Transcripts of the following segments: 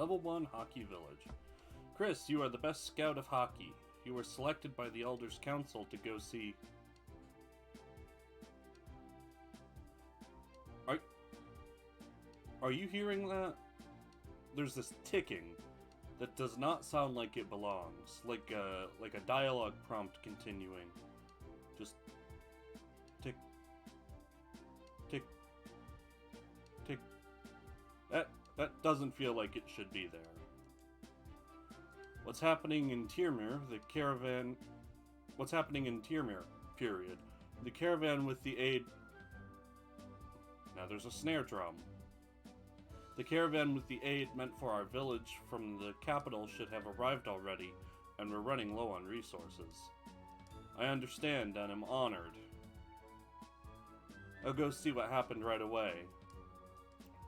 Level 1 Hockey Village. Chris, you are the best scout of hockey. You were selected by the Elders Council to go see... Are you hearing that? There's this ticking that does not sound like it belongs. Like a dialogue prompt continuing. Just... tick... tick... tick... That doesn't feel like it should be there. What's happening in Tyrmir, the caravan... What's happening in Tyrmir, period. The caravan with the aid... Now there's a snare drum. The caravan with the aid meant for our village from the capital should have arrived already, and we're running low on resources. I understand and am honored. I'll go see what happened right away.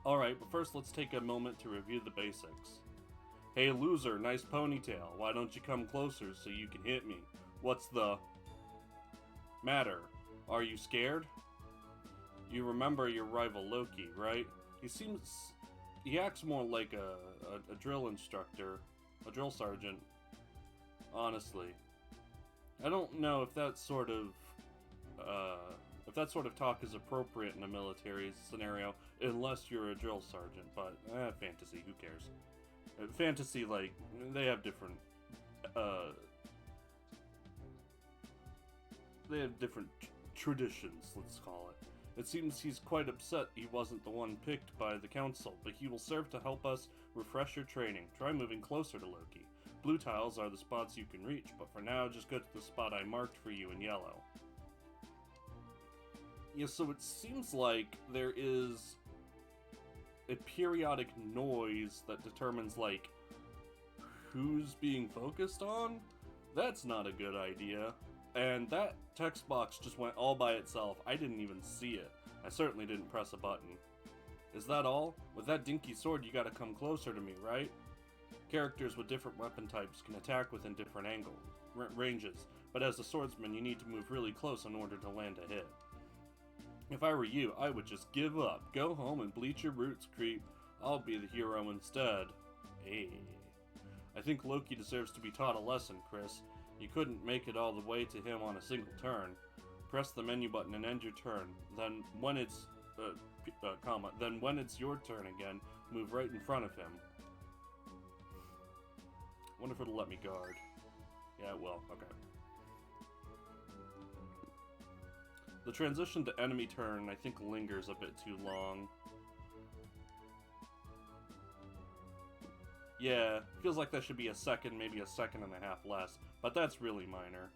Alright, but first let's take a moment to review the basics. Hey loser, nice ponytail. Why don't you come closer so you can hit me? What's the matter? Are you scared? You remember your rival Loki, right? He acts more like a drill instructor, a drill sergeant. Honestly. I don't know if that sort of talk is appropriate in a military scenario, unless you're a drill sergeant, but fantasy, who cares? Fantasy, like, they have different traditions, let's call it. It seems he's quite upset he wasn't the one picked by the council, but he will serve to help us refresh your training. Try moving closer to Loki. Blue tiles are the spots you can reach, but for now, just go to the spot I marked for you in yellow. Yeah, so it seems like there is a periodic noise that determines, like, who's being focused on? That's not a good idea. And that text box just went all by itself. I didn't even see it. I certainly didn't press a button. Is that all? With that dinky sword, you gotta come closer to me, right? Characters with different weapon types can attack within different ranges, but as a swordsman, you need to move really close in order to land a hit. If I were you, I would just give up. Go home and bleach your roots, creep. I'll be the hero instead. Hey. I think Loki deserves to be taught a lesson, Chris. You couldn't make it all the way to him on a single turn. Press the menu button and end your turn. Then when it's your turn again, move right in front of him. Wonder if it'll let me guard. Yeah, it will. Okay. The transition to enemy turn, I think, lingers a bit too long. Yeah, feels like that should be a second, maybe a second and a half less, but that's really minor.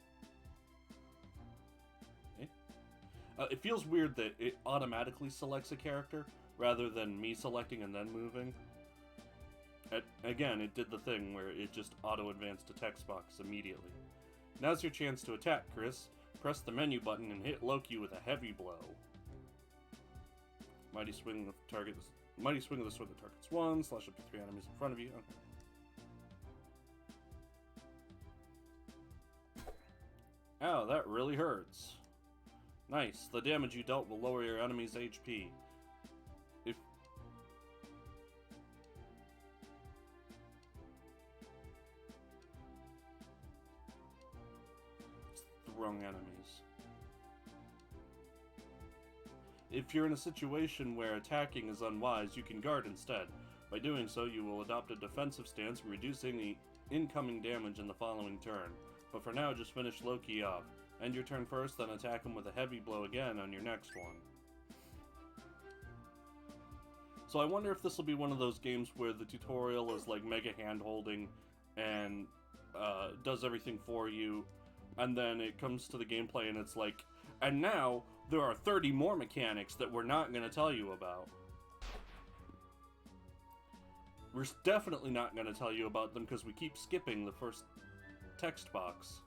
It feels weird that it automatically selects a character, rather than me selecting and then moving. Again, it did the thing where it just auto-advanced to text box immediately. Now's your chance to attack, Chris. Press the menu button and hit Loki with a heavy blow. Mighty swing of the sword that targets one, slash up to 3 enemies in front of you. Okay. Ow, that really hurts. Nice. The damage you dealt will lower your enemy's HP. If... It's the wrong enemies. If you're in a situation where attacking is unwise, you can guard instead. By doing so, you will adopt a defensive stance, reducing the incoming damage in the following turn. But for now, just finish Loki off. End your turn first, then attack him with a heavy blow again on your next one. So I wonder if this will be one of those games where the tutorial is like mega hand-holding and does everything for you, and then it comes to the gameplay and it's like, and now there are 30 more mechanics that we're not going to tell you about. We're definitely not going to tell you about them because we keep skipping the first text box.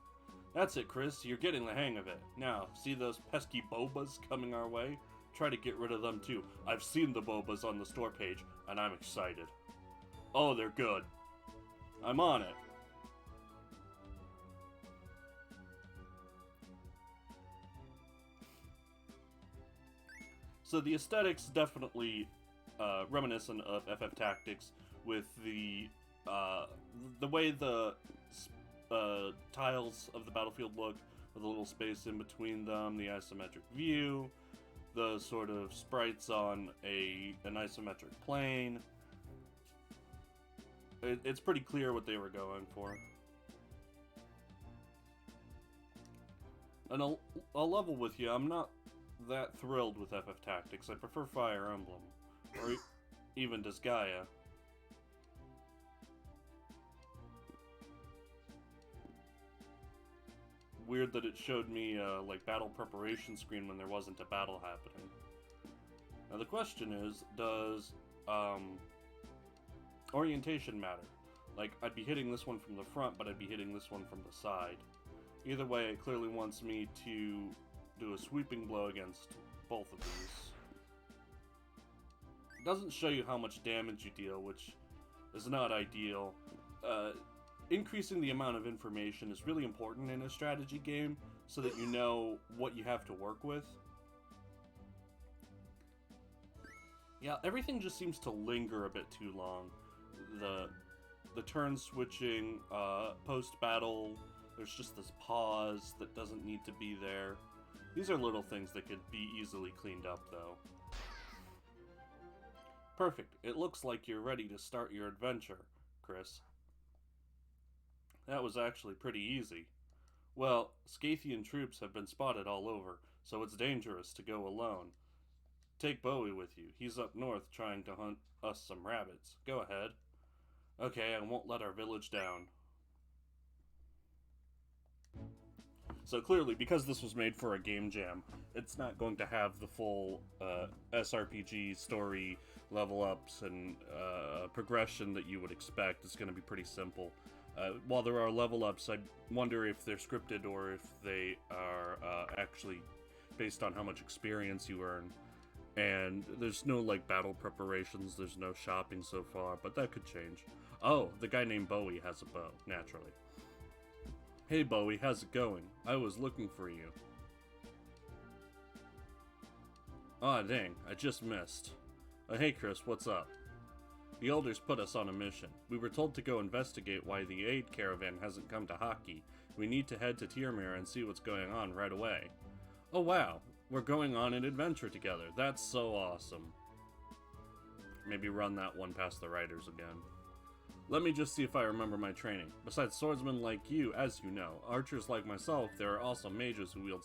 That's it, Chris. You're getting the hang of it. Now, see those pesky bobas coming our way? Try to get rid of them too. I've seen the bobas on the store page, and I'm excited. Oh, they're good. I'm on it. So the aesthetics definitely reminiscent of FF Tactics, with the way the tiles of the battlefield look, with a little space in between them, the isometric view, the sort of sprites on an isometric plane. It's pretty clear what they were going for. And I'll level with you, I'm not that thrilled with FF Tactics. I prefer Fire Emblem, or even Disgaea. Weird that it showed me like battle preparation screen when there wasn't a battle happening. Now the question is, does orientation matter? Like, I'd be hitting this one from the front, but I'd be hitting this one from the side. Either way, it clearly wants me to do a sweeping blow against both of these. It doesn't show you how much damage you deal, which is not ideal. Increasing the amount of information is really important in a strategy game, so that you know what you have to work with. Yeah, everything just seems to linger a bit too long. The turn switching, post-battle, there's just this pause that doesn't need to be there. These are little things that could be easily cleaned up, though. Perfect. It looks like you're ready to start your adventure, Chris. That was actually pretty easy. Well, Scythian troops have been spotted all over, so it's dangerous to go alone. Take Bowie with you. He's up north trying to hunt us some rabbits. Go ahead. Okay, I won't let our village down. So clearly, because this was made for a GameJam, it's not going to have the full SRPG story level ups and progression that you would expect. It's going to be pretty simple. While there are level ups, I wonder if they're scripted or if they are actually based on how much experience you earn. And there's no, like, battle preparations, there's no shopping so far, but that could change. Oh, the guy named Bowie has a bow, naturally. Hey Bowie, how's it going? I was looking for you. Aw, dang, I just missed. Hey Chris, what's up? The elders put us on a mission. We were told to go investigate why the aid caravan hasn't come to Hockey. We need to head to Tyrmir and see what's going on right away. Oh wow, we're going on an adventure together. That's so awesome. Maybe run that one past the writers again. Let me just see if I remember my training. Besides swordsmen like you, as you know, archers like myself, there are also mages who wield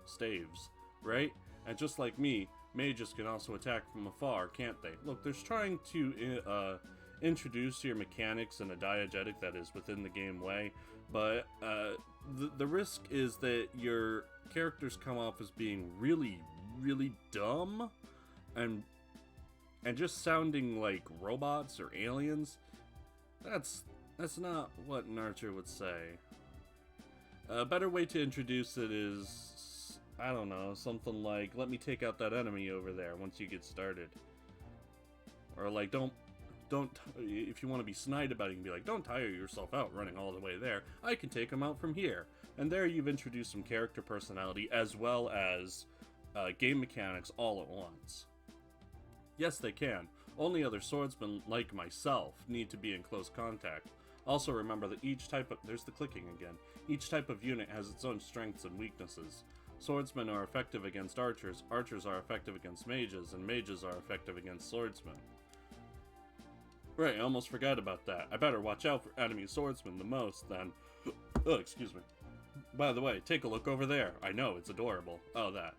staves, right? And just like me, mages can also attack from afar, can't they? Look, there's trying to introduce your mechanics in a diegetic that is within the game way, but the risk is that your characters come off as being really, really dumb and just sounding like robots or aliens. That's not what an archer would say. A better way to introduce it is, I don't know, something like, let me take out that enemy over there once you get started. Or like, don't, if you want to be snide about it, you can be like, don't tire yourself out running all the way there. I can take him out from here. And there you've introduced some character personality as well as game mechanics all at once. Yes, they can. Only other swordsmen like myself need to be in close contact. Also remember that each type of... There's the clicking again. Each type of unit has its own strengths and weaknesses. Swordsmen are effective against archers, archers are effective against mages, and mages are effective against swordsmen. Right, I almost forgot about that. I better watch out for enemy swordsmen the most, then. Oh, excuse me. By the way, take a look over there. I know, it's adorable. Oh, that.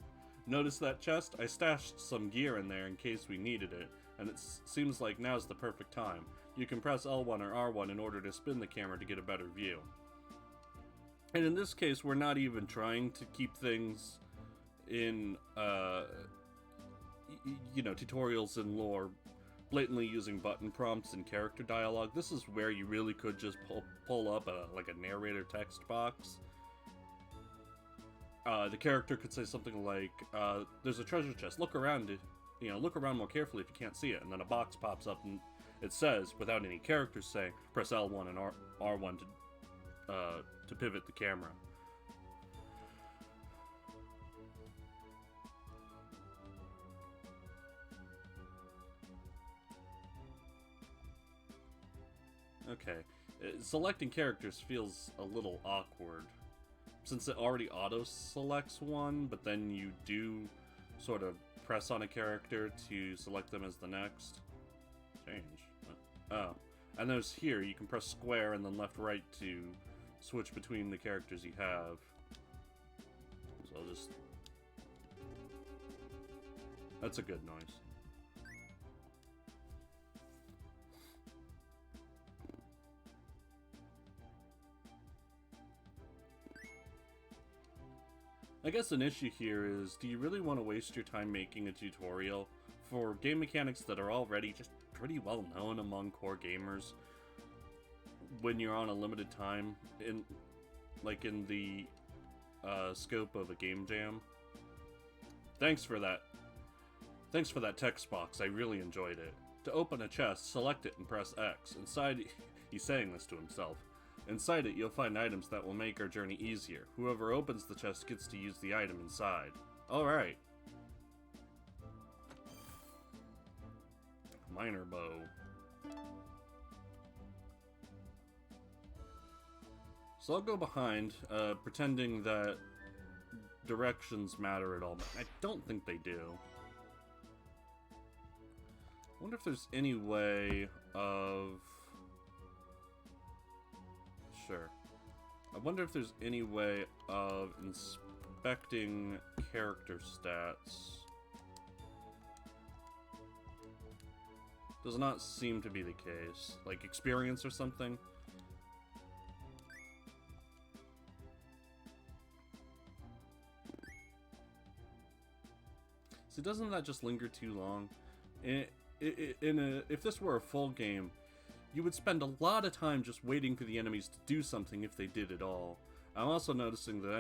Notice that chest? I stashed some gear in there in case we needed it, and it seems like now's the perfect time. You can press L1 or R1 in order to spin the camera to get a better view. And in this case, we're not even trying to keep things in, you know, tutorials and lore, blatantly using button prompts and character dialogue. This is where you really could just pull up like a narrator text box. The character could say something like, there's a treasure chest, look around it, you know, look around more carefully if you can't see it, and then a box pops up and it says, without any characters saying, press L1 and R1 to pivot the camera. Okay. Selecting characters feels a little awkward. Since it already auto-selects one, but then you do sort of press on a character to select them as the next. Change. Oh. And there's here, you can press square and then left-right to switch between the characters you have. So I'll just... That's a good noise. I guess an issue here is, do you really want to waste your time making a tutorial for game mechanics that are already just pretty well known among core gamers when you're on a limited time in the scope of a GameJam? Thanks for that. Thanks for that text box, I really enjoyed it. To open a chest, select it and press X. Inside, he's saying this to himself. Inside it, you'll find items that will make our journey easier. Whoever opens the chest gets to use the item inside. Alright. Miner bow. So I'll go behind, pretending that directions matter at all, but I don't think they do. I wonder if there's any way of... Sure. I wonder if there's any way of inspecting character stats. Does not seem to be the case. Like experience or something? See, doesn't that just linger too long? If this were a full game, you would spend a lot of time just waiting for the enemies to do something if they did at all. I'm also noticing that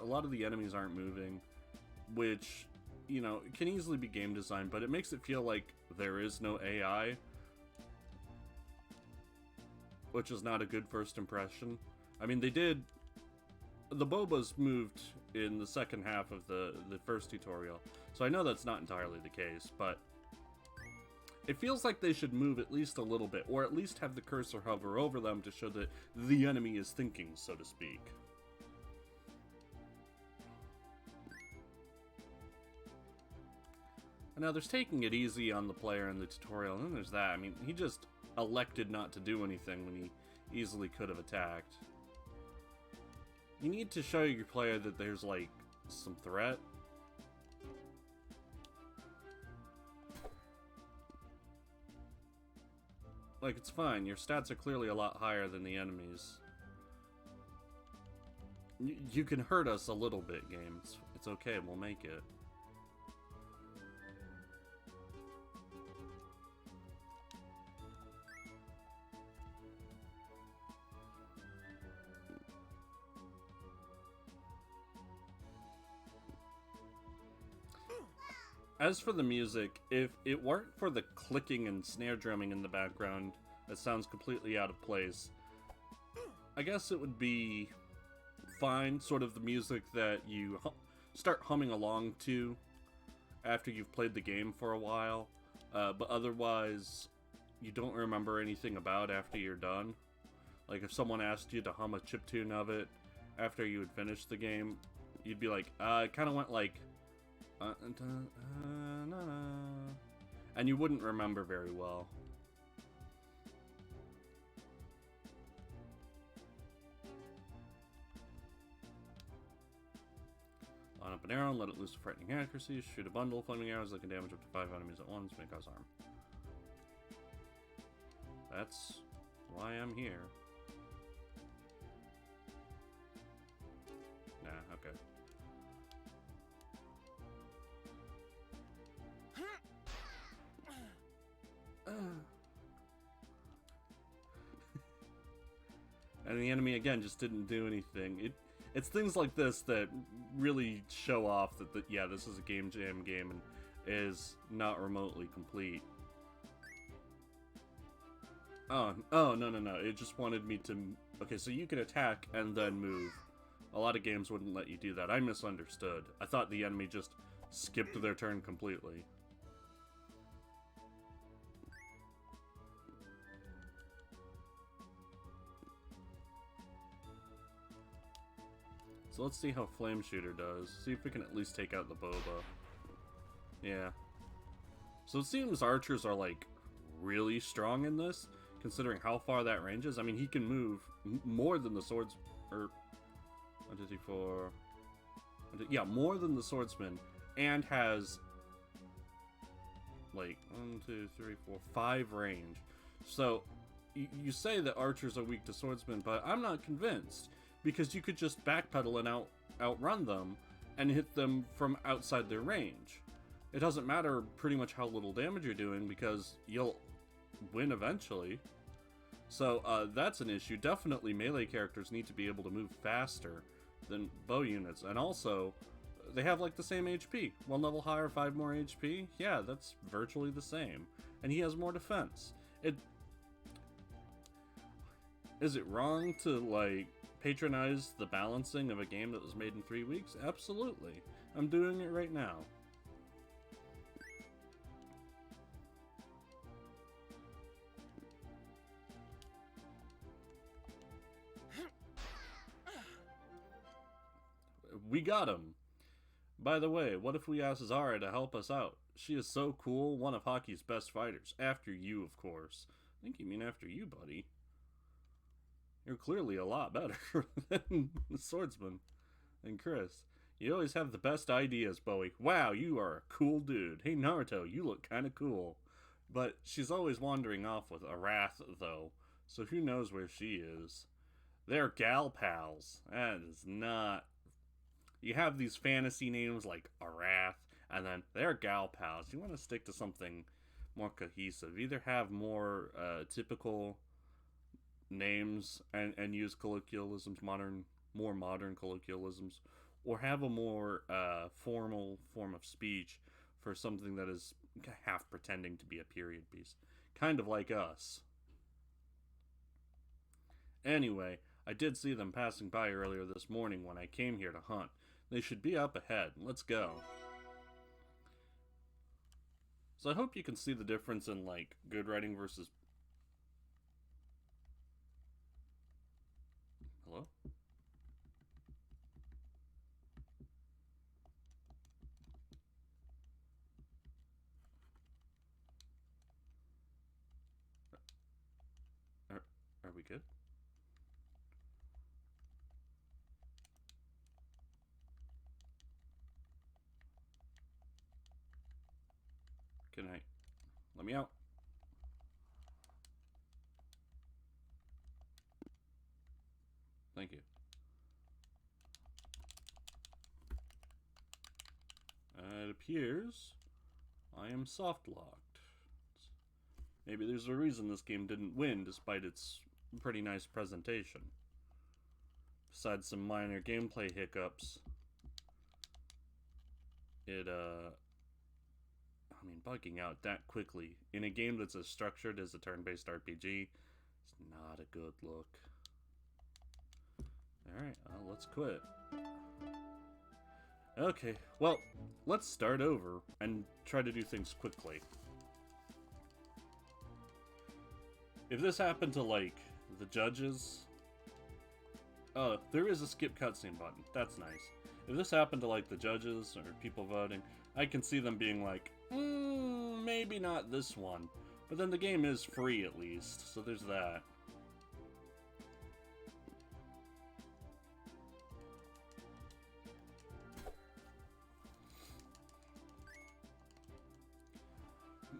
a lot of the enemies aren't moving, which, you know, it can easily be game design, but it makes it feel like there is no AI, which is not a good first impression. I mean, the Bobas moved in the second half of the first tutorial, so I know that's not entirely the case, but it feels like they should move at least a little bit, or at least have the cursor hover over them to show that the enemy is thinking, so to speak. And now there's taking it easy on the player in the tutorial, and then there's that. I mean, he just elected not to do anything when he easily could have attacked. You need to show your player that there's, like, some threat. Like, it's fine. Your stats are clearly a lot higher than the enemies. You can hurt us a little bit, game. It's okay. We'll make it. As for the music, if it weren't for the clicking and snare drumming in the background that sounds completely out of place, I guess it would be fine, sort of the music that you start humming along to after you've played the game for a while, but otherwise you don't remember anything about after you're done. Like if someone asked you to hum a chiptune of it after you had finished the game, you'd be like, it kind of went like... and you wouldn't remember very well. Line up an arrow and let it loose with frightening accuracy. Shoot a bundle of flaming arrows that can damage up to 5 enemies at once. May cause harm. That's why I'm here. Nah, okay. And the enemy again just didn't do anything. It's things like this that really show off that yeah, this is a GameJam game and is not remotely complete. Oh no. It just wanted me to... Okay, so you can attack and then move. A lot of games wouldn't let you do that. I misunderstood. I thought the enemy just skipped their turn completely. So let's see how Flame Shooter does. See if we can at least take out the Boba. Yeah. So it seems archers are, like, really strong in this, considering how far that ranges. I mean, he can move more than the swords... Or... 1, 2, 3, 4... Yeah, more than the swordsman. And has... like, 1, 2, 3, 4, 5 range. So, you say that archers are weak to swordsmen, but I'm not convinced. Because you could just backpedal and outrun them, and hit them from outside their range. It doesn't matter pretty much how little damage you're doing, because you'll win eventually. So, that's an issue. Definitely melee characters need to be able to move faster than bow units. And also, they have like the same HP. 1 level higher, 5 more HP? Yeah, that's virtually the same. And he has more defense. Is it wrong to, like, patronize the balancing of a game that was made in 3 weeks? Absolutely. I'm doing it right now. We got him! By the way, what if we ask Zara to help us out? She is so cool, one of hockey's best fighters. After you, of course. I think you mean after you, buddy. You're clearly a lot better than the swordsman. And Chris. You always have the best ideas, Bowie. Wow, you are a cool dude. Hey, Naruto, you look kinda cool. But she's always wandering off with Arath, though. So who knows where she is. They're gal pals. That is not... You have these fantasy names like Arath, and then they're gal pals. You want to stick to something more cohesive. Either have more typical names and use colloquialisms, more modern colloquialisms, or have a more formal form of speech for something that is half pretending to be a period piece. Kind of like us. Anyway, I did see them passing by earlier this morning when I came here to hunt. They should be up ahead. Let's go. So I hope you can see the difference in, like, good writing versus... Hello? Are we good? Good night. Let me out. Thank you. It appears I am soft-locked. Maybe there's a reason this game didn't win despite its pretty nice presentation. Besides some minor gameplay hiccups, I mean, bugging out that quickly in a game that's as structured as a turn-based RPG is not a good look. Alright, let's quit. Okay, well, let's start over and try to do things quickly. If this happened to, like, the judges... there is a skip cutscene button. That's nice. If this happened to, like, the judges or people voting, I can see them being like, maybe not this one. But then the game is free, at least, so there's that.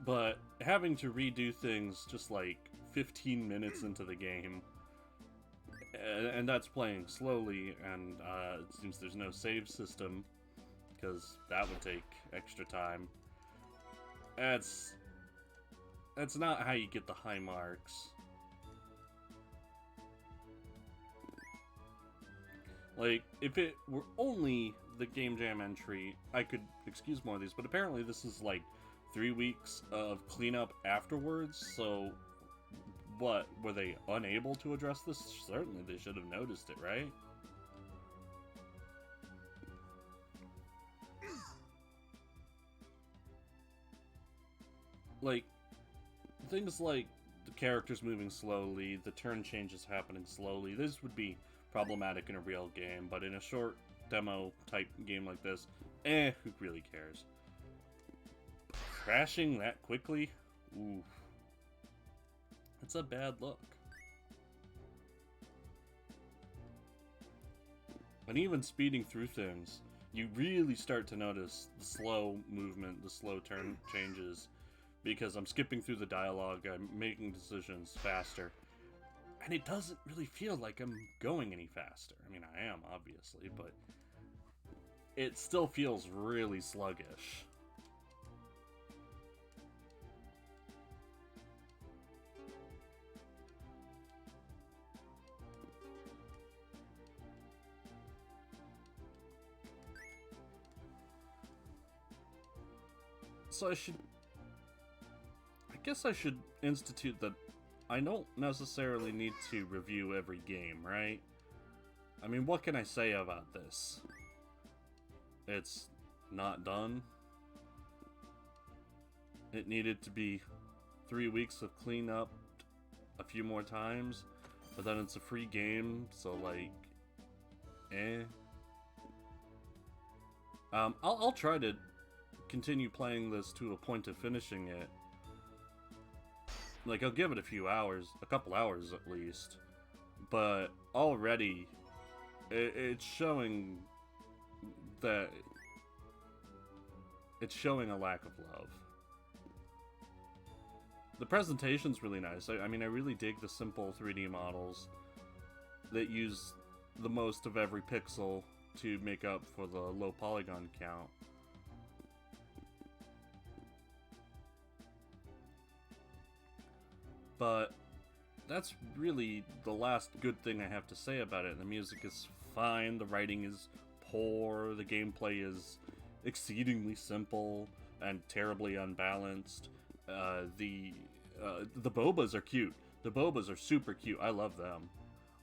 But having to redo things just like 15 minutes into the game, and that's playing slowly, and it seems there's no save system, because that would take extra time. That's not how you get the high marks. Like, if it were only the GameJam entry, I could excuse more of these, but apparently this is like 3 weeks of cleanup afterwards, so what, were they unable to address this? Certainly they should have noticed it, right? Like, things like the characters moving slowly, the turn changes happening slowly, this would be problematic in a real game, but in a short demo type game like this, who really cares? Crashing that quickly? Ooh. It's a bad look. And even speeding through things, you really start to notice the slow movement, the slow turn changes, because I'm skipping through the dialogue, I'm making decisions faster, and it doesn't really feel like I'm going any faster. I mean, I am, obviously, but it still feels really sluggish. So I guess I should institute that I don't necessarily need to review every game, right? I mean, what can I say about this? It's not done. It needed to be 3 weeks of cleanup a few more times, but then it's a free game, so like, I'll try to continue playing this to a point of finishing it. Like, I'll give it a few hours, a couple hours at least, but already it's showing that it's showing a lack of love. The presentation's really nice. I mean, I really dig the simple 3D models that use the most of every pixel to make up for the low polygon count. But that's really the last good thing I have to say about it. The music is fine, the writing is poor, the gameplay is exceedingly simple and terribly unbalanced. The Bobas are cute. The Bobas are super cute. I love them.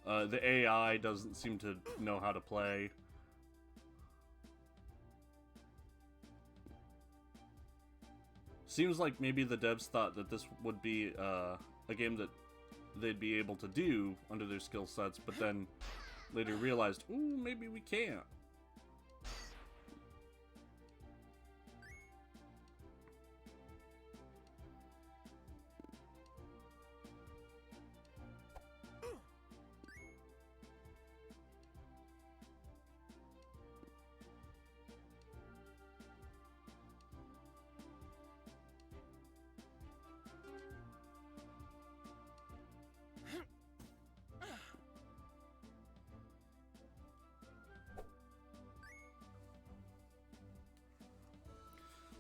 The AI doesn't seem to know how to play. Seems like maybe the devs thought that this would be a game that they'd be able to do under their skill sets, but then later realized, ooh, maybe we can't.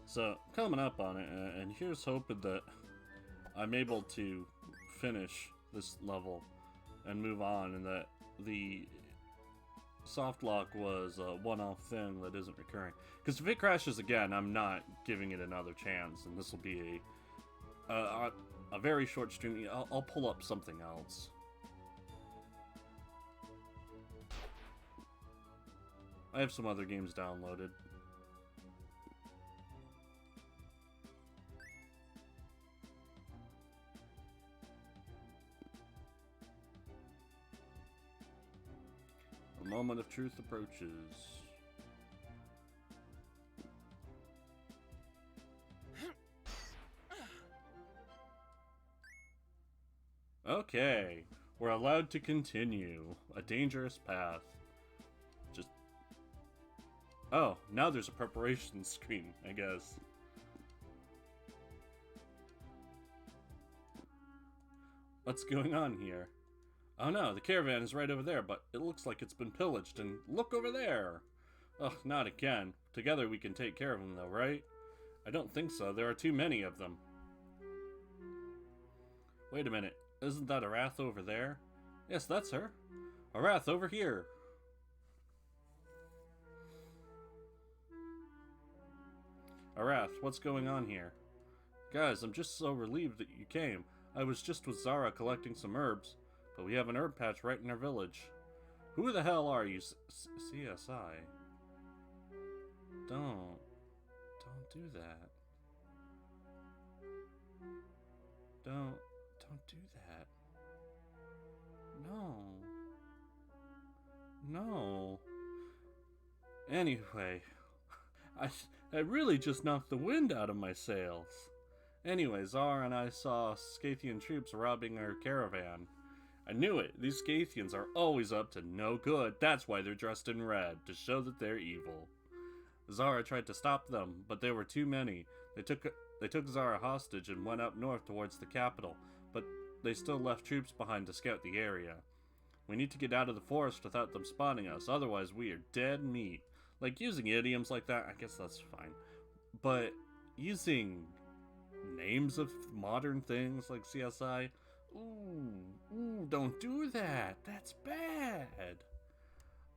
So, coming up on it, and here's hoping that I'm able to finish this level and move on, and that the soft lock was a one-off thing that isn't recurring. Because if it crashes again, I'm not giving it another chance, and this will be a very short stream. I'll pull up something else. I have some other games downloaded. The moment of truth approaches. Okay, we're allowed to continue. A dangerous path. Just... Oh, now there's a preparation screen, I guess. What's going on here? Oh no, the caravan is right over there, but it looks like it's been pillaged, and look over there! Ugh, not again. Together we can take care of them though, right? I don't think so, there are too many of them. Wait a minute, isn't that Arath over there? Yes, that's her. Arath, over here! Arath, what's going on here? Guys, I'm just so relieved that you came. I was just with Zara collecting some herbs. But we have an herb patch right in our village. Who the hell are you, CSI? Don't do that. Don't do that. No. No. Anyway, I really just knocked the wind out of my sails. Anyway, Zara and I saw Scythian troops robbing our caravan. I knew it. These Scythians are always up to no good. That's why they're dressed in red, to show that they're evil. Zara tried to stop them, but there were too many. They took Zara hostage and went up north towards the capital, but they still left troops behind to scout the area. We need to get out of the forest without them spotting us, otherwise we are dead meat. Like, using idioms like that, I guess that's fine. But using names of modern things like CSI, ooh, don't do that. That's bad.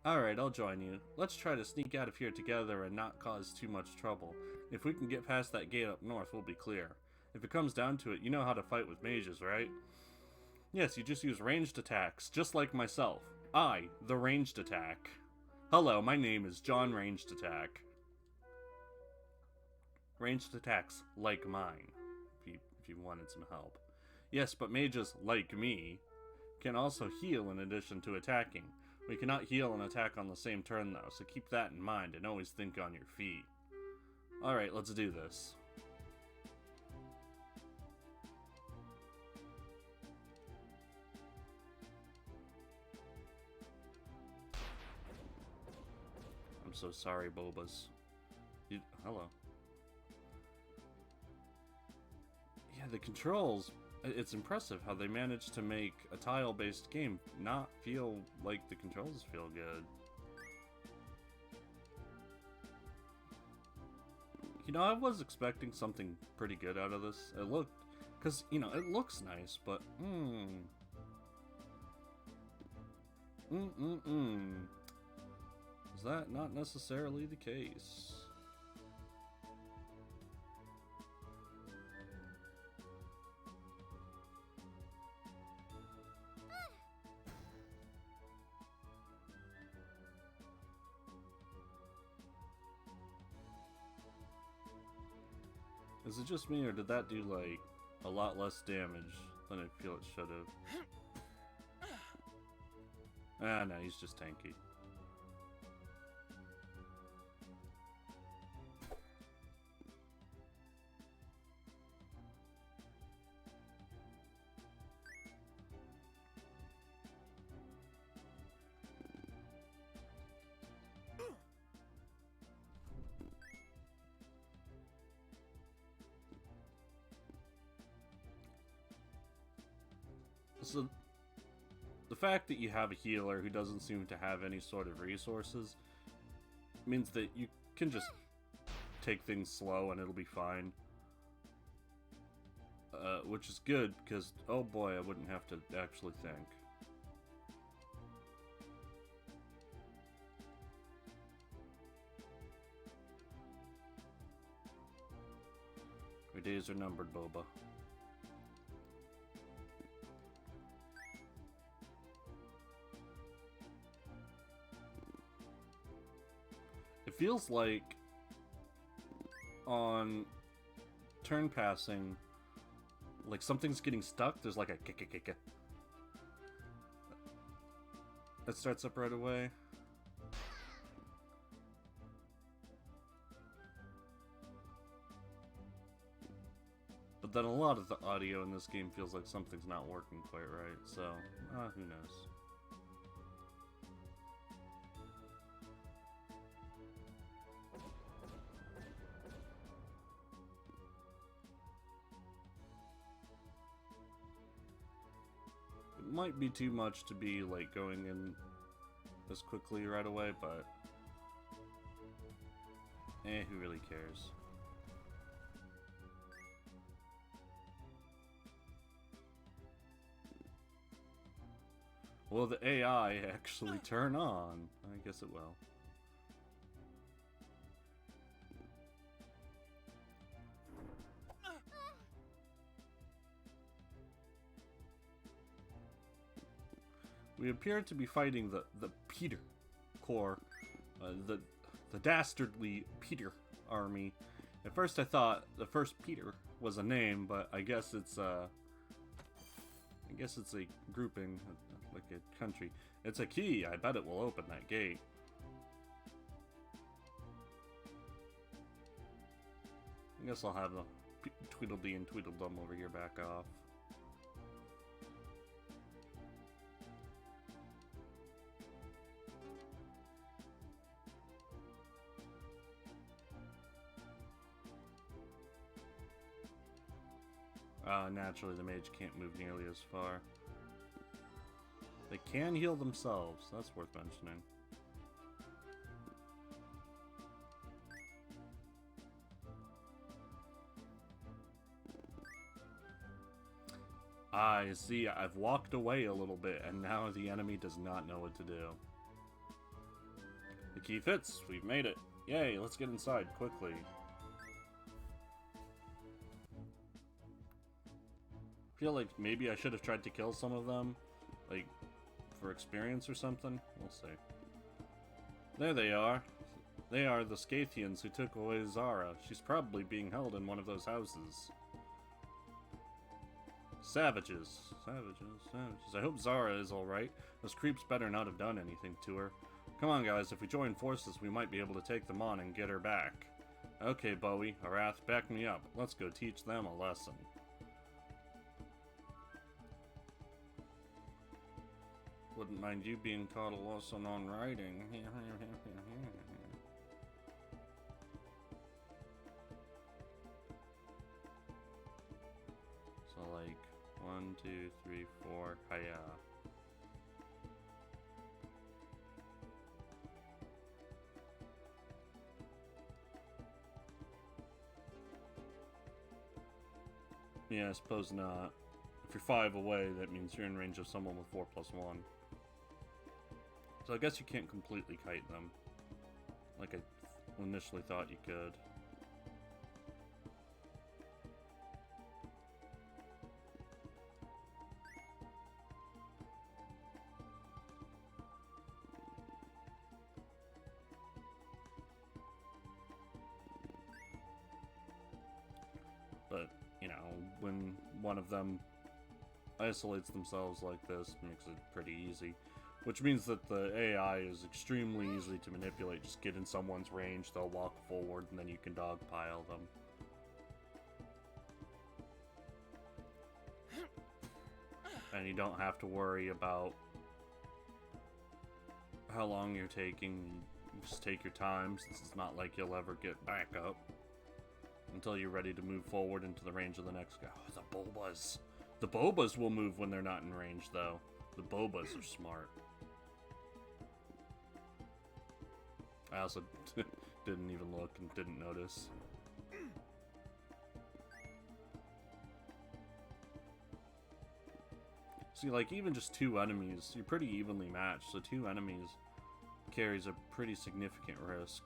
Alright, I'll join you. Let's try to sneak out of here together and not cause too much trouble. If we can get past that gate up north, we'll be clear. If it comes down to it, you know how to fight with mages, right? Yes, you just use ranged attacks, just like myself. I, the ranged attack. Hello, my name is John Ranged Attack. Ranged attacks like mine, if you wanted some help. Yes, but mages, like me, can also heal in addition to attacking. We cannot heal and attack on the same turn though, so keep that in mind and always think on your feet. Alright, let's do this. I'm so sorry, Bobas. Hello. Yeah, the controls. It's impressive how they managed to make a tile-based game not feel like the controls feel good. You know, I was expecting something pretty good out of this. It looked... Because, you know, it looks nice, but... Is that not necessarily the case? Is it just me, or did that do, like, a lot less damage than I feel it should have? Ah, no, he's just tanky. So, the fact that you have a healer who doesn't seem to have any sort of resources means that you can just take things slow and it'll be fine. Which is good, because, oh boy, I wouldn't have to actually think. Your days are numbered, Boba. It feels like on turn passing, like something's getting stuck. There's like a kick. It starts up right away. But then a lot of the audio in this game feels like something's not working quite right, so who knows. It might be too much to be like going in as quickly right away, but who really cares? Will the AI actually turn on? I guess it will. We appear to be fighting the Peter Corps, the dastardly Peter army. At first I thought the first Peter was a name, but I guess it's a grouping, like a country. It's a key. I bet it will open that gate. I guess I'll have the Tweedledee and Tweedledum over here back off. Naturally, the mage can't move nearly as far. They can heal themselves. That's worth mentioning. I see. I've walked away a little bit, and now the enemy does not know what to do. The key fits. We've made it. Yay, let's get inside quickly. I feel like maybe I should have tried to kill some of them, like, for experience or something. We'll see. There they are. They are the Scythians who took away Zara. She's probably being held in one of those houses. Savages. Savages. Savages. I hope Zara is alright. Those creeps better not have done anything to her. Come on, guys. If we join forces, we might be able to take them on and get her back. Okay, Bowie. Arath, back me up. Let's go teach them a lesson. Wouldn't mind you being taught a lesson on writing. So like 1, 2, 3, 4, hiya. Yeah, I suppose not. If you're 5 away, that means you're in range of someone with 4+1. So I guess you can't completely kite them, like I initially thought you could. But, you know, when one of them isolates themselves like this, it makes it pretty easy. Which means that the AI is extremely easy to manipulate. Just get in someone's range, they'll walk forward, and then you can dogpile them. And you don't have to worry about how long you're taking. You just take your time, since it's not like you'll ever get back up until you're ready to move forward into the range of the next guy. Oh, the Bobas. The Bobas will move when they're not in range, though. The Bobas are smart. I also didn't even look and didn't notice. See, like, even just 2 enemies, you're pretty evenly matched, so 2 enemies carries a pretty significant risk.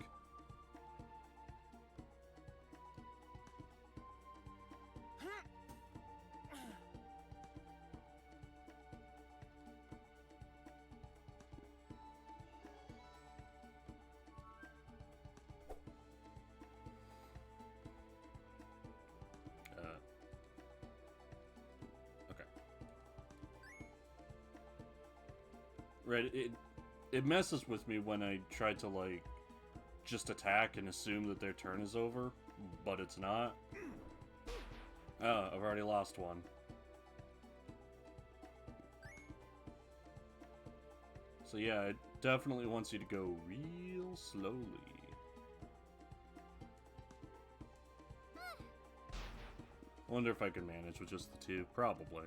Right, it messes with me when I try to, like, just attack and assume that their turn is over, but it's not. Oh, I've already lost one. So yeah, it definitely wants you to go real slowly. I wonder if I can manage with just the 2. Probably.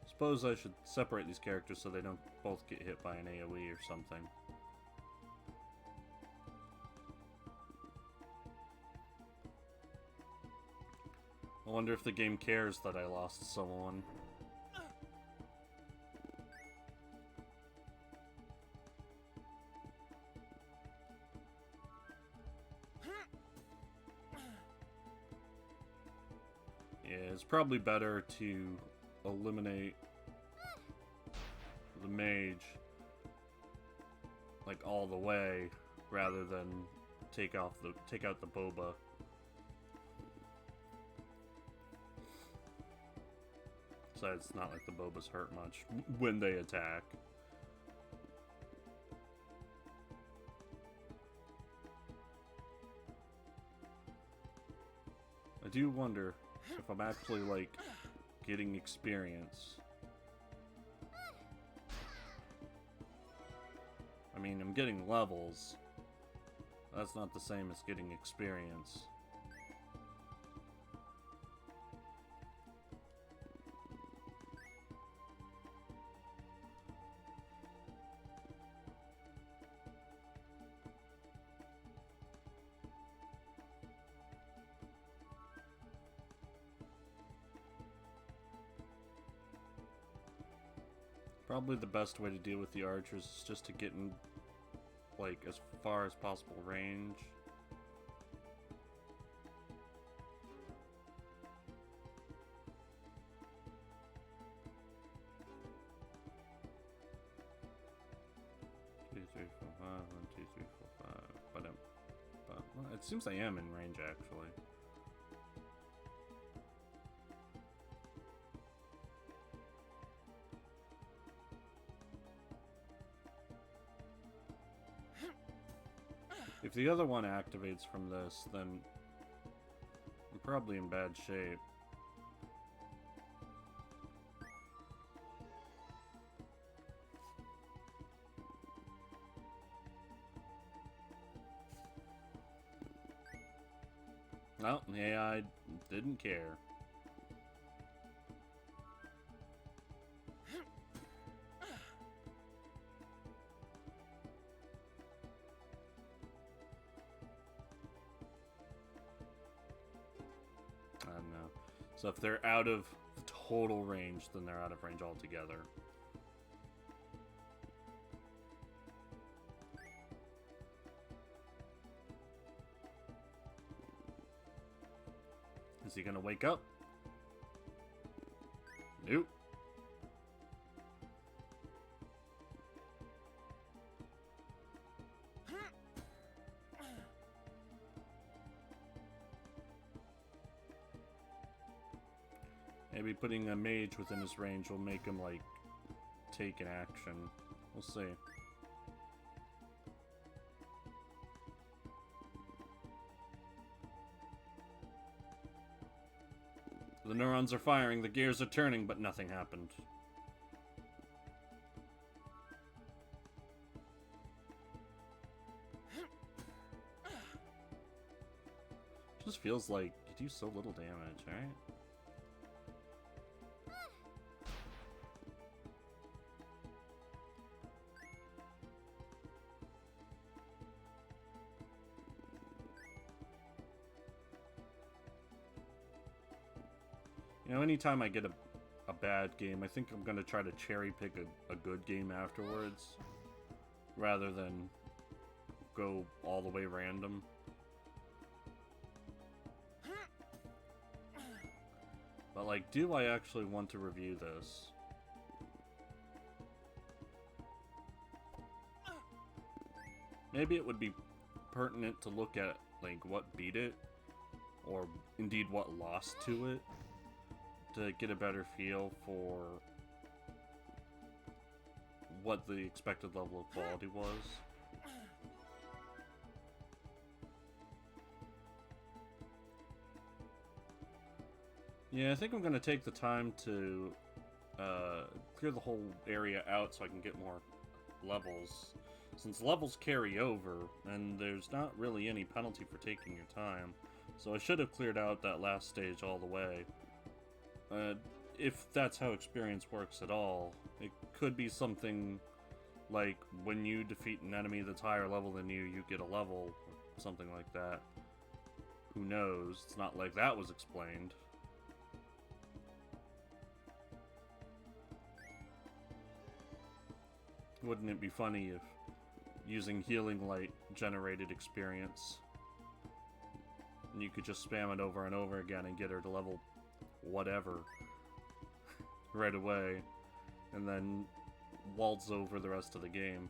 Suppose I should separate these characters so they don't both get hit by an AoE or something. I wonder if the game cares that I lost someone. Yeah, it's probably better to eliminate the mage, like, all the way, rather than take out the boba. Besides, it's not like the Bobas hurt much when they attack. I do wonder if I'm actually, like, getting experience. I mean, I'm getting levels. That's not the same as getting experience. Probably the best way to deal with the archers is just to get in, like, as far as possible range. Two, three, four, five. 1, 2, 3, 4, 5. But well, it seems I am in range actually. If the other one activates from this, then I'm probably in bad shape. Well, the AI didn't care. I don't know. So if they're out of total range, then they're out of range altogether. Is he gonna wake up? Nope. Maybe putting a mage within his range will make him, like, take an action. We'll see. The neurons are firing, the gears are turning, but nothing happened. Just feels like you do so little damage, right? You know, anytime I get a bad game, I think I'm going to try to cherry pick a good game afterwards, rather than go all the way random. But, like, do I actually want to review this? Maybe it would be pertinent to look at, like, what beat it, or indeed what lost to it, to get a better feel for what the expected level of quality was. Yeah, I think I'm going to take the time to clear the whole area out so I can get more levels. Since levels carry over, and there's not really any penalty for taking your time, so I should have cleared out that last stage all the way. If that's how experience works at all, it could be something like when you defeat an enemy that's higher level than you, you get a level, or something like that. Who knows? It's not like that was explained. Wouldn't it be funny if using Healing Light generated experience, and you could just spam it over and over again and get her to level whatever right away, and then waltz over the rest of the game?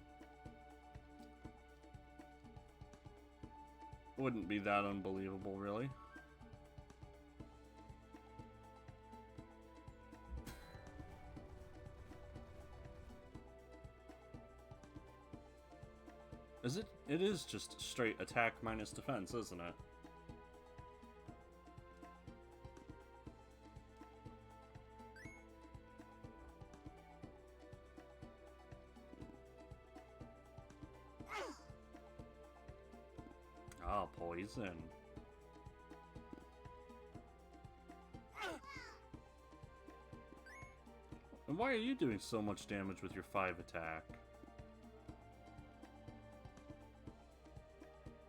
Wouldn't be that unbelievable, really. Is it? It is just straight attack minus defense, isn't it? Ah, poison. And why are you doing so much damage with your 5 attack?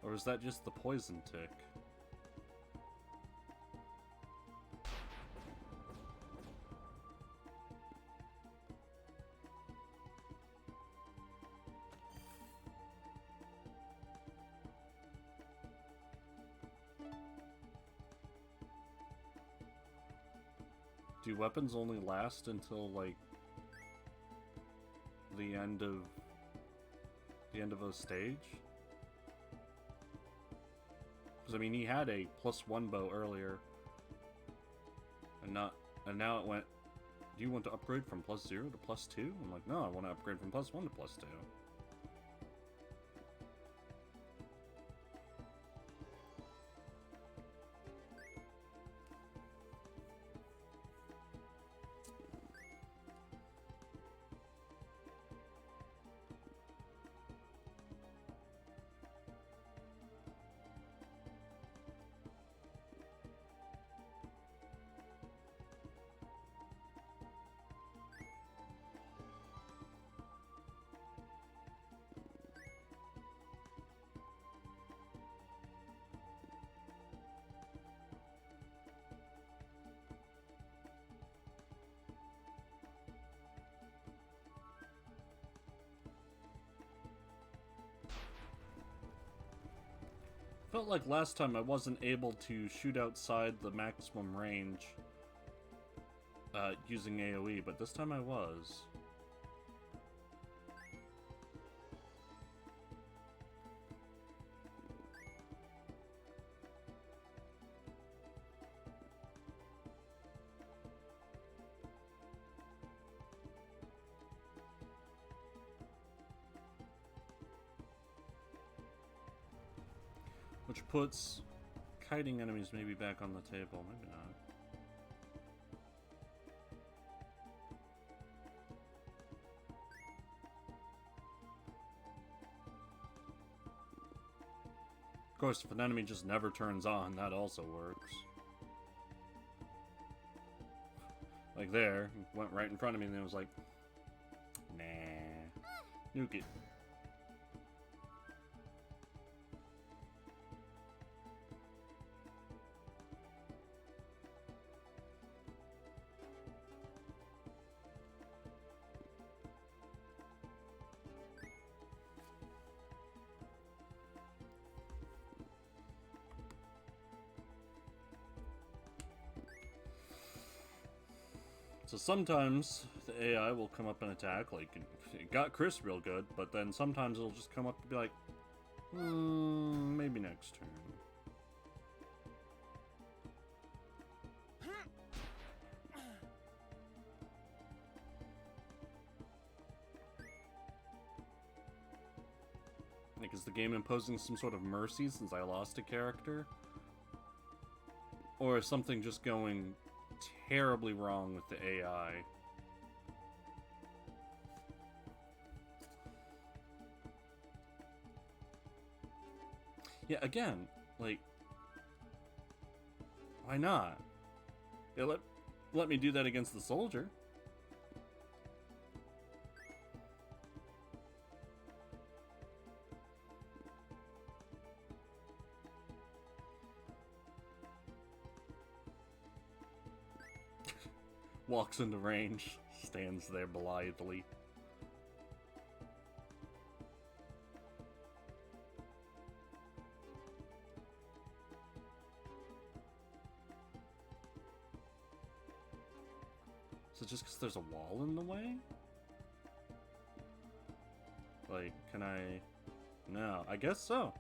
Or is that just the poison tick? Do weapons only last until, like, the end of a stage? Because, I mean, he had a +1 bow earlier. And now it went, do you want to upgrade from +0 to +2? I'm like, no, I want to upgrade from +1 to +2. Felt like last time I wasn't able to shoot outside the maximum range using AoE, but this time I was. Which puts kiting enemies maybe back on the table, maybe not. Of course, if an enemy just never turns on, that also works. Like there, went right in front of me and it was like, nah, nuke it. So sometimes the AI will come up and attack, like, it got Chris real good, but then sometimes it'll just come up and be like, maybe next turn. Like, is the game imposing some sort of mercy since I lost a character? Or is something just going terribly wrong with the AI? Yeah, again, like, why not? Yeah, let me do that against the soldier. Walks into range, stands there blithely. Is it just because there's a wall in the way? Like, can I... No, I guess so.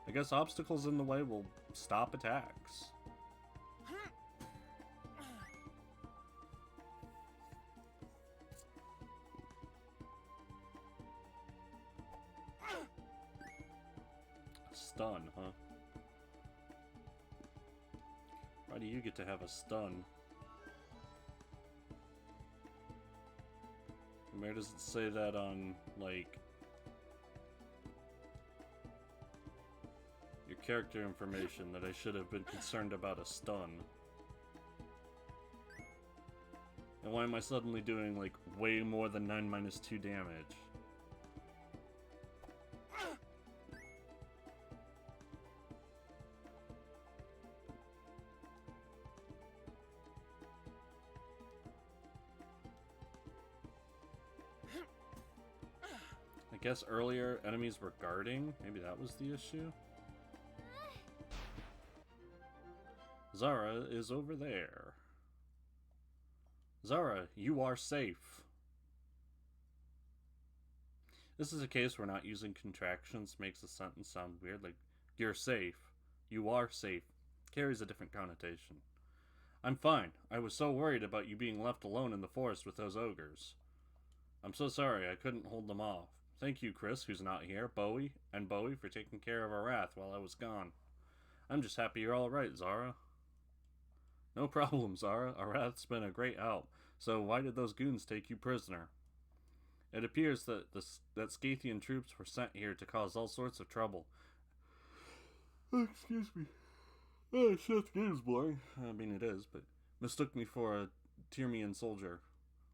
I guess obstacles in the way will stop attacks. stun, huh? Why do you get to have a stun? And where does it say that on, like, your character information that I should have been concerned about a stun? And why am I suddenly doing, like, way more than 9-2 damage? I guess earlier enemies were guarding. Maybe that was the issue. Zara is over there. Zara, you are safe. This is a case where not using contractions makes a sentence sound weird. Like, you're safe. You are safe. Carries a different connotation. I'm fine. I was so worried about you being left alone in the forest with those ogres. I'm so sorry I couldn't hold them off. Thank you, Chris, who's not here, Bowie, for taking care of Arath while I was gone. I'm just happy you're all right, Zara. No problem, Zara. Arath's been a great help. So why did those goons take you prisoner? It appears that that Scythian troops were sent here to cause all sorts of trouble. Oh, excuse me. Oh, shit, the game's boring. I mean, it is, but mistook me for a Tyrmian soldier.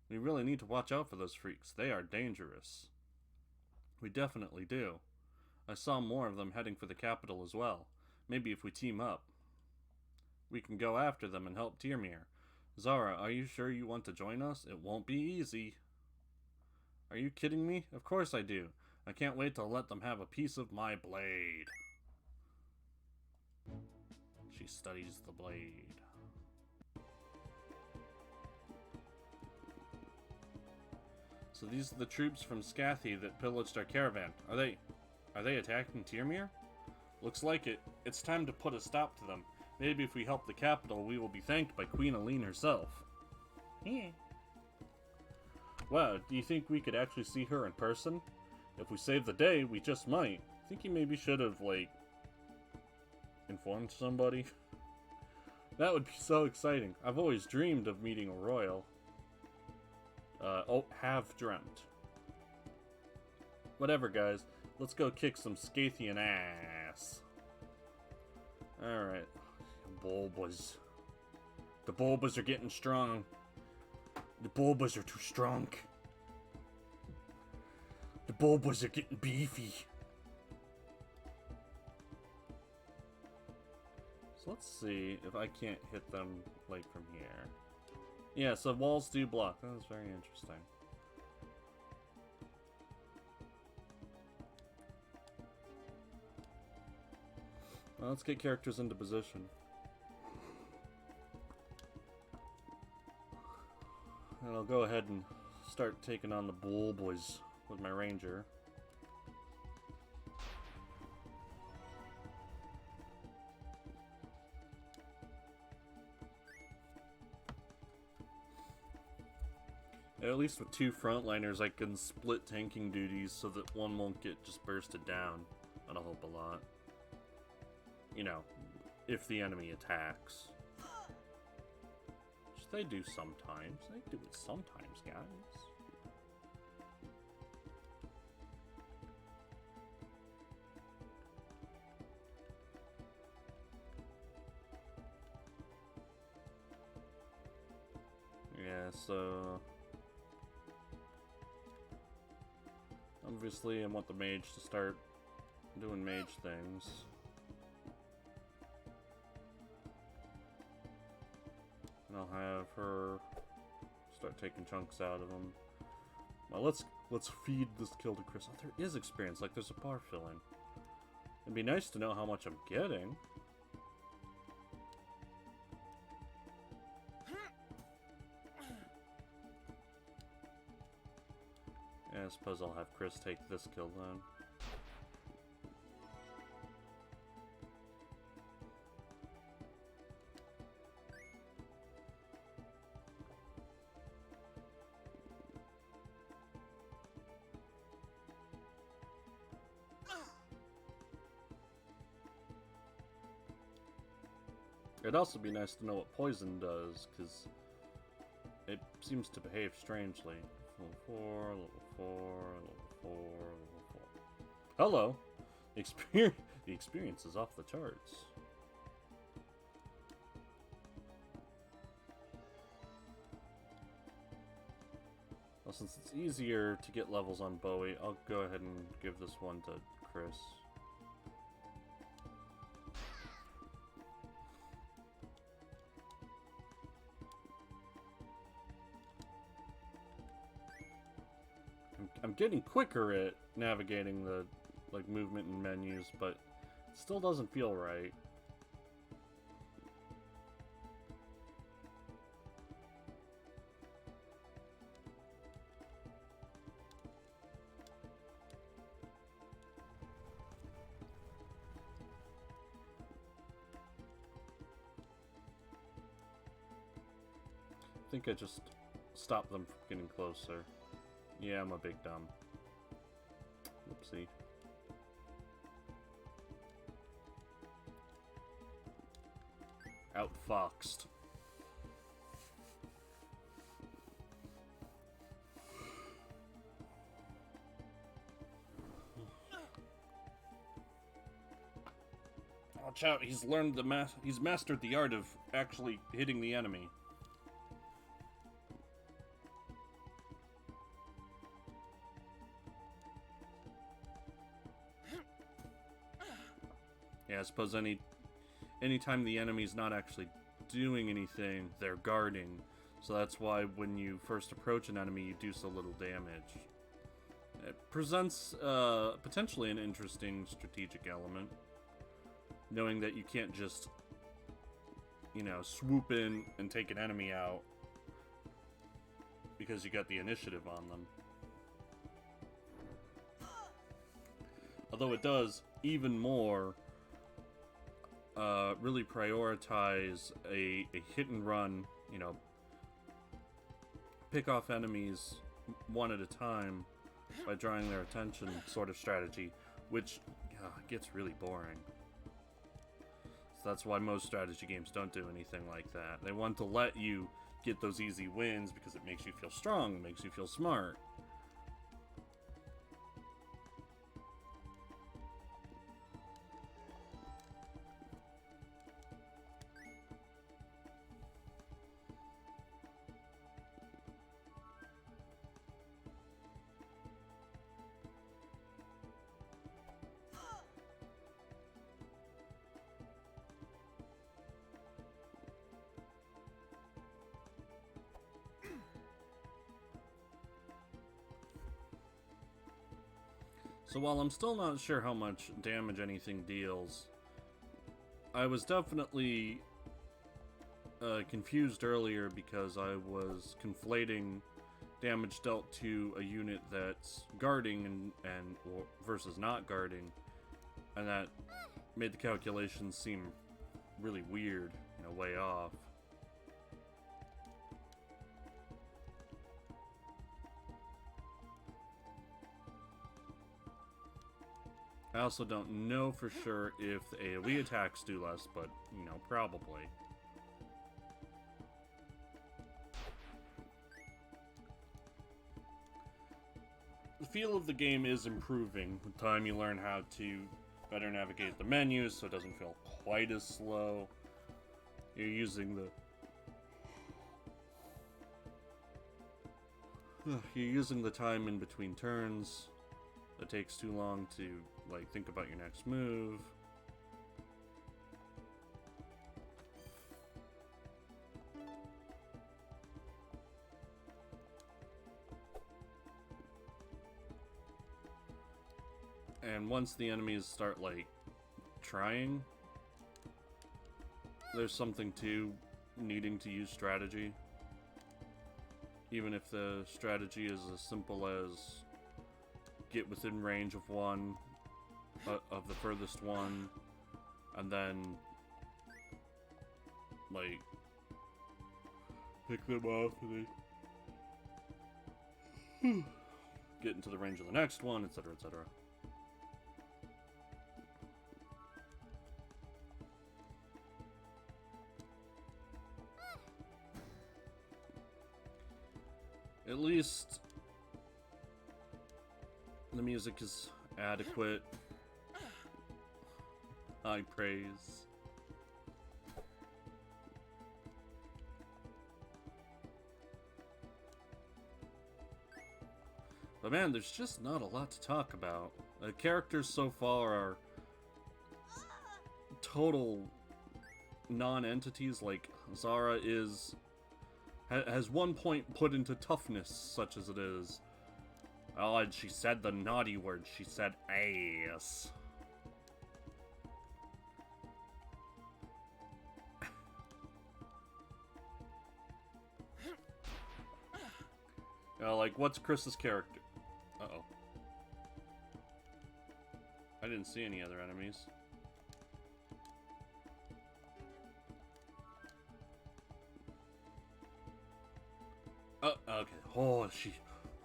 We really need to watch out for those freaks. They are dangerous. We definitely do. I saw more of them heading for the capital as well. Maybe if we team up, we can go after them and help Tyrmir. Zara, are you sure you want to join us? It won't be easy. Are you kidding me? Of course I do. I can't wait to let them have a piece of my blade. She studies the blade. So these are the troops from Scathi that pillaged our caravan. Are they attacking Tyrmir? Looks like it. It's time to put a stop to them. Maybe if we help the capital, we will be thanked by Queen Aline herself. Yeah. Wow, do you think we could actually see her in person? If we save the day, we just might. I think you maybe should have, like, informed somebody. That would be so exciting. I've always dreamed of meeting a royal. Have dreamt. Whatever, guys. Let's go kick some Scythian ass. Alright. Bulbas. The Bulbas are getting strong. The Bulbas are too strong. The Bulbas are getting beefy. So let's see if I can't hit them, like, from here. Yeah, so walls do block. That was very interesting. Well, let's get characters into position. And I'll go ahead and start taking on the Bull Boys with my Ranger. At least with two frontliners, I can split tanking duties so that one won't get just bursted down. That'll help a lot. You know, if the enemy attacks. Which they do sometimes. They do it sometimes, guys. Yeah, so... obviously, I want the mage to start doing mage things. And I'll have her start taking chunks out of them. Well, let's feed this kill to Chris. Oh, there is experience, like there's a bar filling. It'd be nice to know how much I'm getting. Yeah, I suppose I'll have Chris take this kill then. It'd also be nice to know what poison does, because it seems to behave strangely. Level 4, level 4, level 4, level 4. Hello! The experience is off the charts. Well, since it's easier to get levels on Bowie, I'll go ahead and give this one to Chris. I'm getting quicker at navigating the movement and menus, but it still doesn't feel right. I think I just stopped them from getting closer. Yeah, I'm a big dumb. Oopsie. Outfoxed. Watch out, he's learned he's mastered the art of actually hitting the enemy. Yeah, I suppose anytime the enemy's not actually doing anything, they're guarding. So that's why when you first approach an enemy, you do so little damage. It presents potentially an interesting strategic element. Knowing that you can't just, you know, swoop in and take an enemy out because you got the initiative on them. Although it does even more really prioritize a hit and run, you know, pick off enemies one at a time by drawing their attention sort of strategy, which gets really boring. So that's why most strategy games don't do anything like that. They want to let you get those easy wins because it makes you feel strong, it makes you feel smart. So while I'm still not sure how much damage anything deals, I was definitely confused earlier because I was conflating damage dealt to a unit that's guarding or versus not guarding, and that made the calculations seem really weird, you know, way off. I also don't know for sure if the AoE attacks do less, but, you know, probably. The feel of the game is improving with time. You learn how to better navigate the menus so it doesn't feel quite as slow. You're using the time in between turns. It takes too long to, like, think about your next move. And once the enemies start, like, trying, there's something to needing to use strategy. Even if the strategy is as simple as get within range of one, of the furthest one, and then, like, pick them off and then get into the range of the next one, etc., etc. At least the music is adequate. High praise. But man, there's just not a lot to talk about. The characters so far are total non-entities. Like, Zara has 1 point put into toughness, such as it is. Oh, and she said the naughty word. She said ass. Like, what's Chris's character? Uh-oh. I didn't see any other enemies. Oh, okay. Oh, she...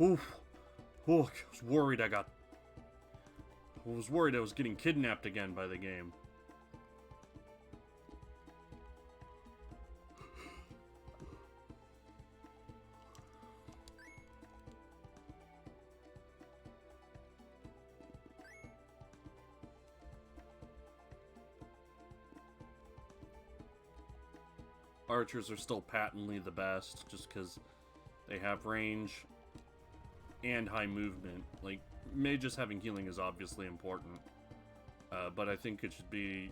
Oof. Oh, I was worried I was getting kidnapped again by the game. Archers are still patently the best, just because they have range and high movement. Like, mages having healing is obviously important, but I think it should be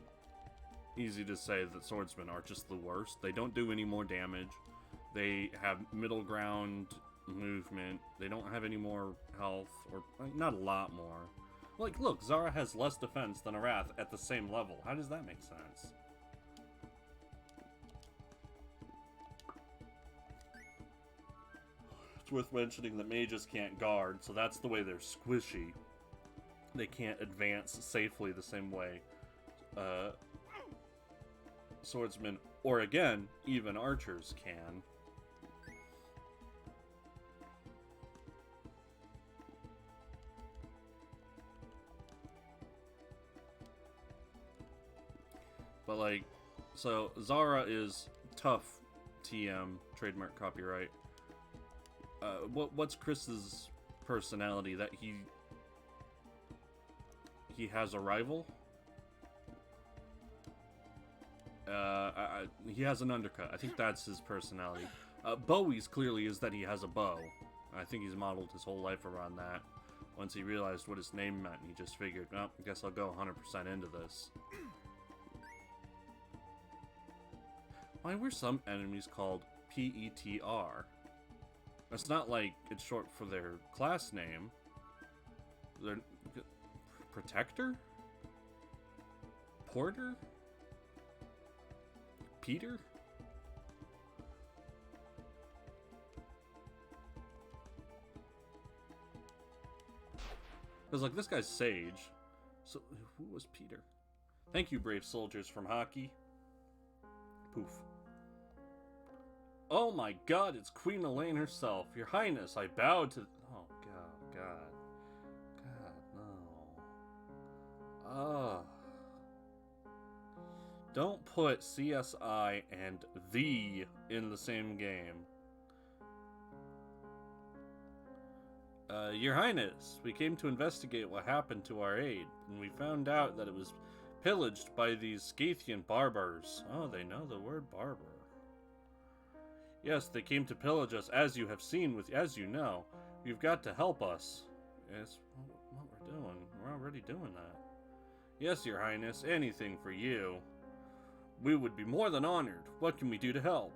easy to say that swordsmen are just the worst. They don't do any more damage. They have middle ground movement. They don't have any more health, or not a lot more. Like, look, Zara has less defense than Arath at the same level. How does that make sense? It's worth mentioning that mages can't guard, so that's the way they're squishy. They can't advance safely the same way swordsmen, or again, even archers can. But like, so Zara is tough TM, trademark copyright. What's Chris's personality? That he has a rival? He has an undercut. I think that's his personality. Bowie's clearly is that he has a bow. I think he's modeled his whole life around that. Once he realized what his name meant, he just figured, oh, I guess I'll go 100% into this. Why were some enemies called PETR? It's not like it's short for their class name. They're... Protector? Porter? Peter? Because, like, this guy's Sage. So, who was Peter? Thank you, brave soldiers from hockey. Poof. Oh my god, it's Queen Elaine herself. Your Highness, I bow to... Oh, God. No. Don't put CSI and the in the same game. Your Highness, we came to investigate what happened to our aid, and we found out that it was pillaged by these Scythian barbars. Oh, they know the word barbar. Yes, they came to pillage us, as you have seen, as you know. You've got to help us. Yes, what we're doing. We're already doing that. Yes, Your Highness, anything for you. We would be more than honored. What can we do to help?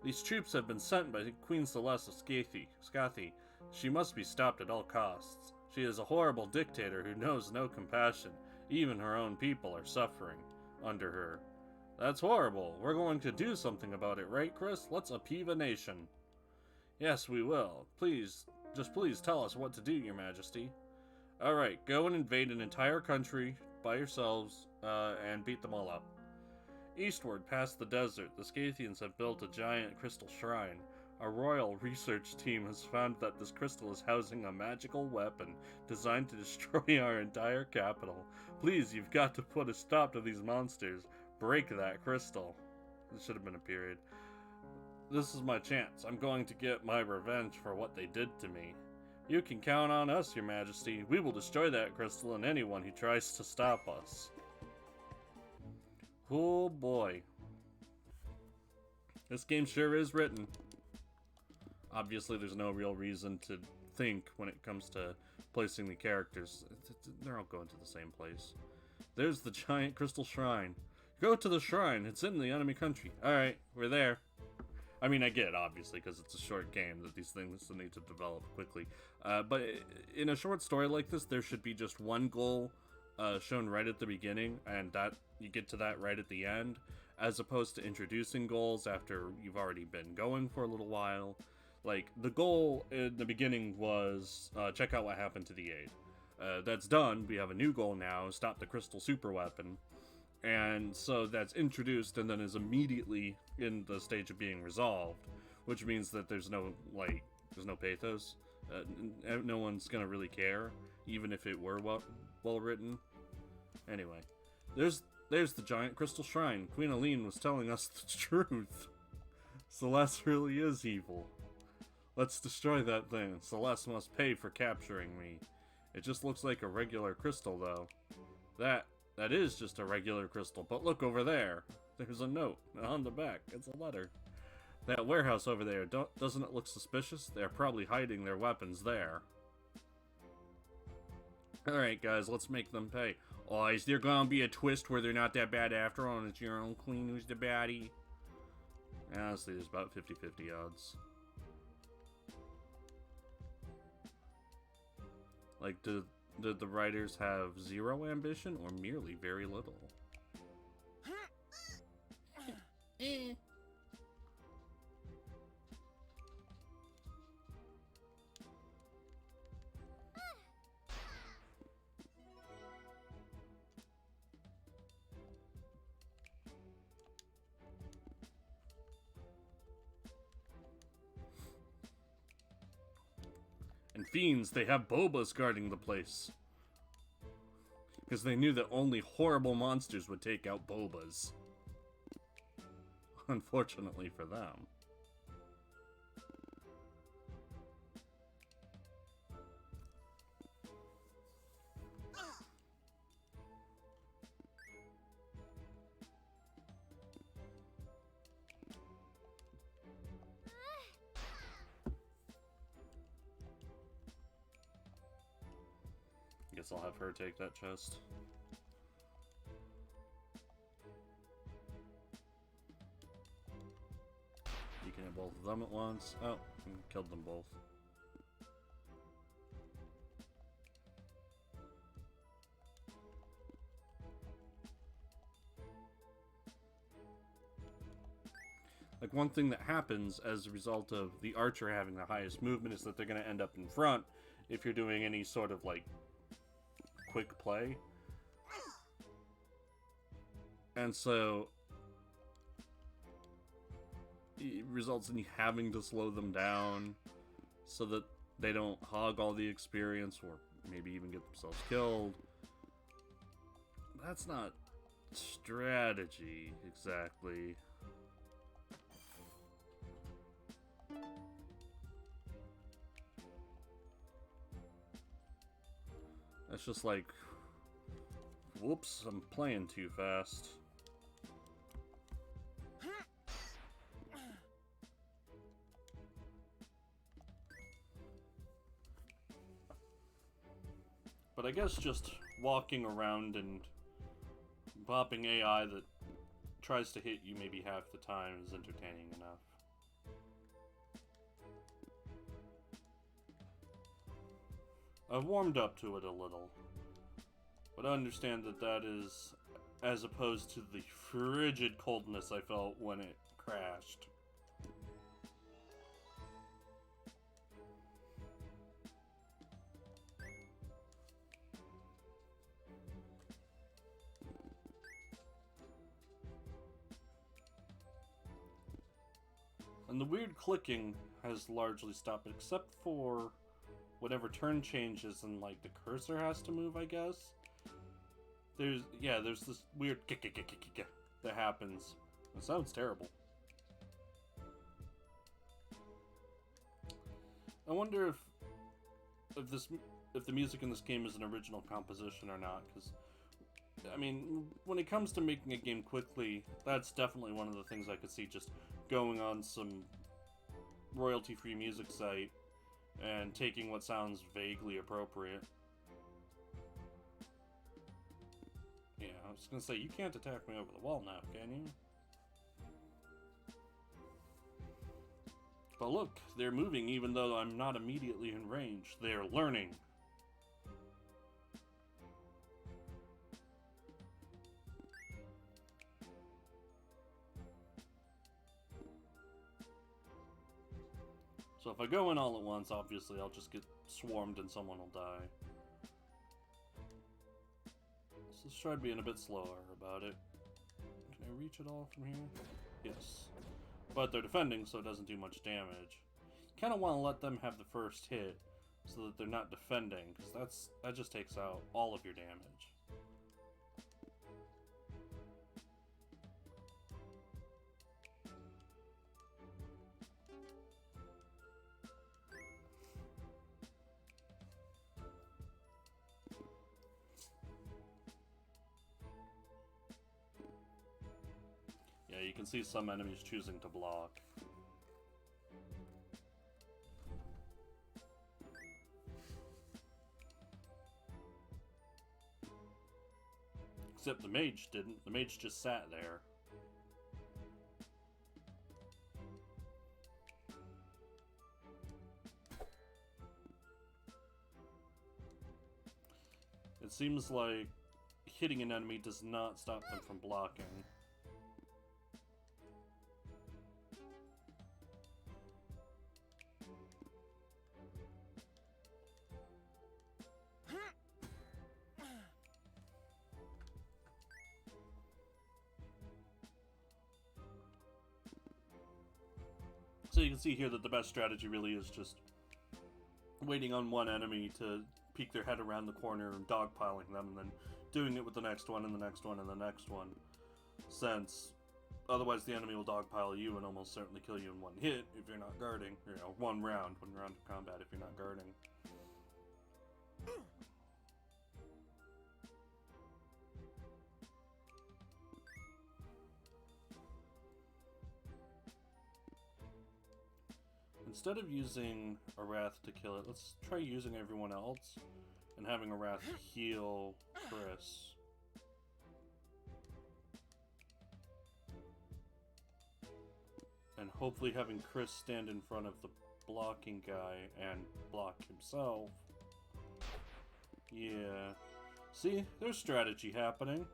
These troops have been sent by Queen Celeste of Scathi. She must be stopped at all costs. She is a horrible dictator who knows no compassion. Even her own people are suffering under her. That's horrible. We're going to do something about it, right, Chris? Let's upheave a nation. Yes, we will. Please tell us what to do, Your Majesty. Alright, go and invade an entire country by yourselves, and beat them all up. Eastward, past the desert, the Scythians have built a giant crystal shrine. Our royal research team has found that this crystal is housing a magical weapon designed to destroy our entire capital. Please, you've got to put a stop to these monsters. Break that crystal. This should have been a period. This is my chance. I'm going to get my revenge for what they did to me. You can count on us, Your Majesty. We will destroy that crystal and anyone who tries to stop us. Oh boy. This game sure is written. Obviously, there's no real reason to think when it comes to placing the characters. They're all going to the same place. There's the giant crystal shrine. Go to the shrine. It's in the enemy country. Alright, we're there. I mean, I get it, obviously, because it's a short game that these things need to develop quickly. But in a short story like this, there should be just one goal shown right at the beginning, and that you get to that right at the end, as opposed to introducing goals after you've already been going for a little while. Like, the goal in the beginning was check out what happened to the aid. That's done. We have a new goal now, stop the crystal super weapon. And so that's introduced and then is immediately in the stage of being resolved, which means that there's no pathos. No one's gonna really care, even if it were well written. Anyway, there's the giant crystal shrine. Queen Aline was telling us the truth. Celeste really is evil. Let's destroy that thing. Celeste must pay for capturing me. It just looks like a regular crystal, though. That is just a regular crystal, but look over there. There's a note on the back. It's a letter. That warehouse over there, doesn't it look suspicious? They're probably hiding their weapons there. Alright, guys, let's make them pay. Oh, is there gonna be a twist where they're not that bad after all, and it's your own queen who's the baddie? Honestly, there's about 50-50 odds. Like, did the writers have zero ambition or merely very little? And fiends, they have Bobas guarding the place. Because they knew that only horrible monsters would take out Bobas. Unfortunately for them. Guess I'll have her take that chest. You can have both of them at once. Oh, killed them both. Like, one thing that happens as a result of the archer having the highest movement is that they're going to end up in front if you're doing any sort of, like, quick play. And so it results in you having to slow them down so that they don't hog all the experience or maybe even get themselves killed. That's not strategy exactly. That's just like, whoops, I'm playing too fast. But I guess just walking around and bopping AI that tries to hit you maybe half the time is entertaining enough. I've warmed up to it a little, but I understand that that is as opposed to the frigid coldness I felt when it crashed. And the weird clicking has largely stopped, except for whatever turn changes and, like, the cursor has to move, I guess. There's this weird that happens. It sounds terrible. I wonder if the music in this game is an original composition or not, because I mean, when it comes to making a game quickly, that's definitely one of the things I could see just going on some royalty-free music site and taking what sounds vaguely appropriate. Yeah, I was gonna say, you can't attack me over the wall now, can you? But look, they're moving even though I'm not immediately in range. They're learning. So if I go in all at once, obviously I'll just get swarmed and someone will die. So let's try being a bit slower about it. Can I reach it all from here? Yes. But they're defending, so it doesn't do much damage. You kind of want to let them have the first hit, so that they're not defending, because that just takes out all of your damage. Yeah, you can see some enemies choosing to block. Except the mage didn't. The mage just sat there. It seems like hitting an enemy does not stop them from blocking. So you can see here that the best strategy really is just waiting on one enemy to peek their head around the corner and dogpiling them, and then doing it with the next one and the next one and the next one. Since otherwise the enemy will dogpile you and almost certainly kill you in one hit if you're not guarding. You know, one round of combat if you're not guarding. Instead of using a Wrath to kill it, let's try using everyone else and having a Wrath heal Chris. And hopefully having Chris stand in front of the blocking guy and block himself. Yeah. See, there's strategy happening.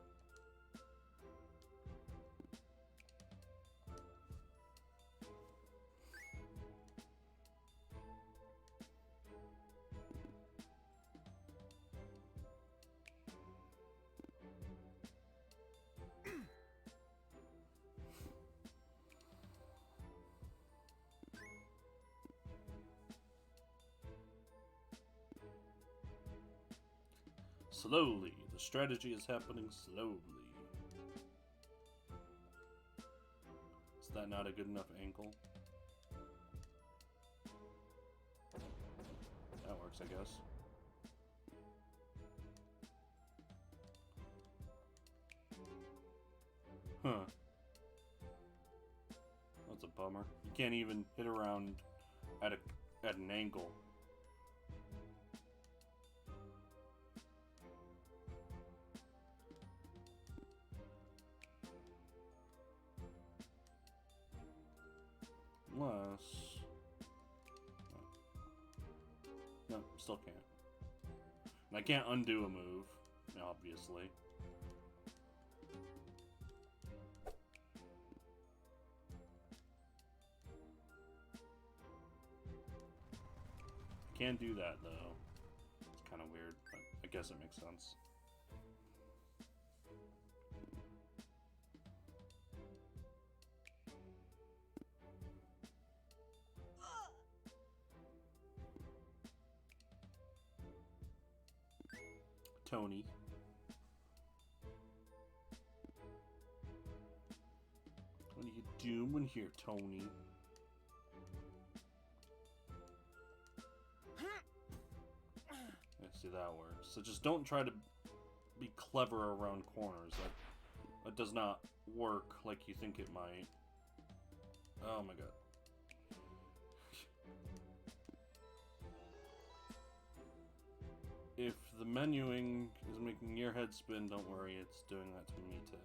Slowly. The strategy is happening slowly. Is that not a good enough angle? That works, I guess. Huh. That's a bummer. You can't even hit around at an angle. Unless... No, still can't. And I can't undo a move, obviously. I can do that, though. It's kind of weird, but I guess it makes sense. Tony. What are you doing here, Tony? See, that works. So just don't try to be clever around corners. That does not work like you think it might. Oh my god. If the menuing is making your head spin, don't worry, it's doing that to me too.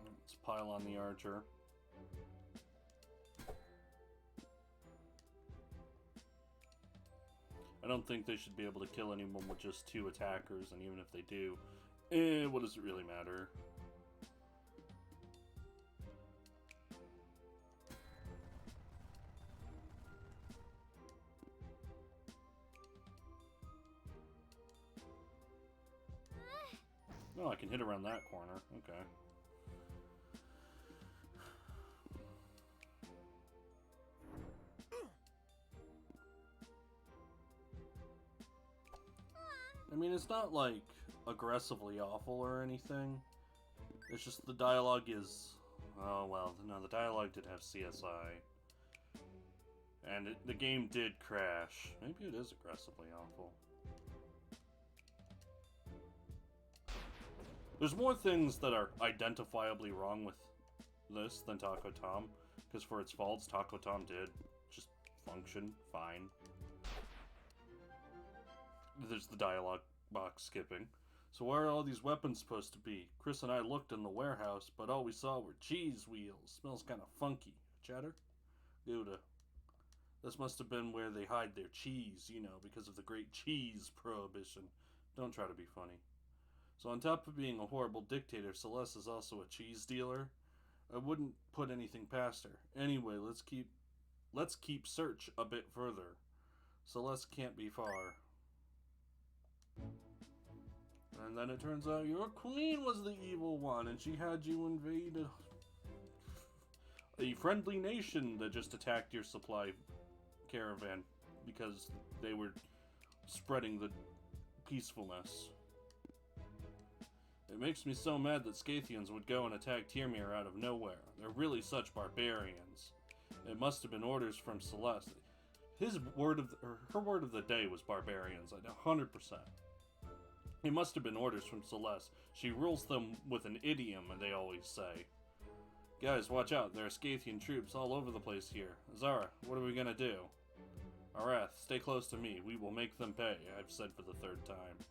Let's pile on the archer. I don't think they should be able to kill anyone with just 2 attackers, and even if they do, what does it really matter? Oh, I can hit around that corner. Okay. I mean, it's not, like, aggressively awful or anything. It's just the dialogue is... Oh, well, no, the dialogue did have CSI. And the game did crash. Maybe it is aggressively awful. There's more things that are identifiably wrong with this than Taco Tom. Because for its faults, Taco Tom did just function fine. There's the dialogue box skipping. So where are all these weapons supposed to be? Chris and I looked in the warehouse, but all we saw were cheese wheels. Smells kind of funky. Cheddar? Gouda. This must have been where they hide their cheese, you know, because of the great cheese prohibition. Don't try to be funny. So on top of being a horrible dictator, Celeste is also a cheese dealer. I wouldn't put anything past her. Anyway, let's keep search a bit further. Celeste can't be far. And then it turns out your queen was the evil one, and she had you invade a friendly nation that just attacked your supply caravan because they were spreading the peacefulness. It makes me so mad that Scythians would go and attack Tyrmir out of nowhere. They're really such barbarians. It must have been orders from Celeste. Her word of the day was barbarians, 100%. It must have been orders from Celeste. She rules them with an idiom, and they always say. Guys, watch out. There are Scythian troops all over the place here. Azara, what are we gonna do? Arath, stay close to me. We will make them pay, I've said for the 3rd time.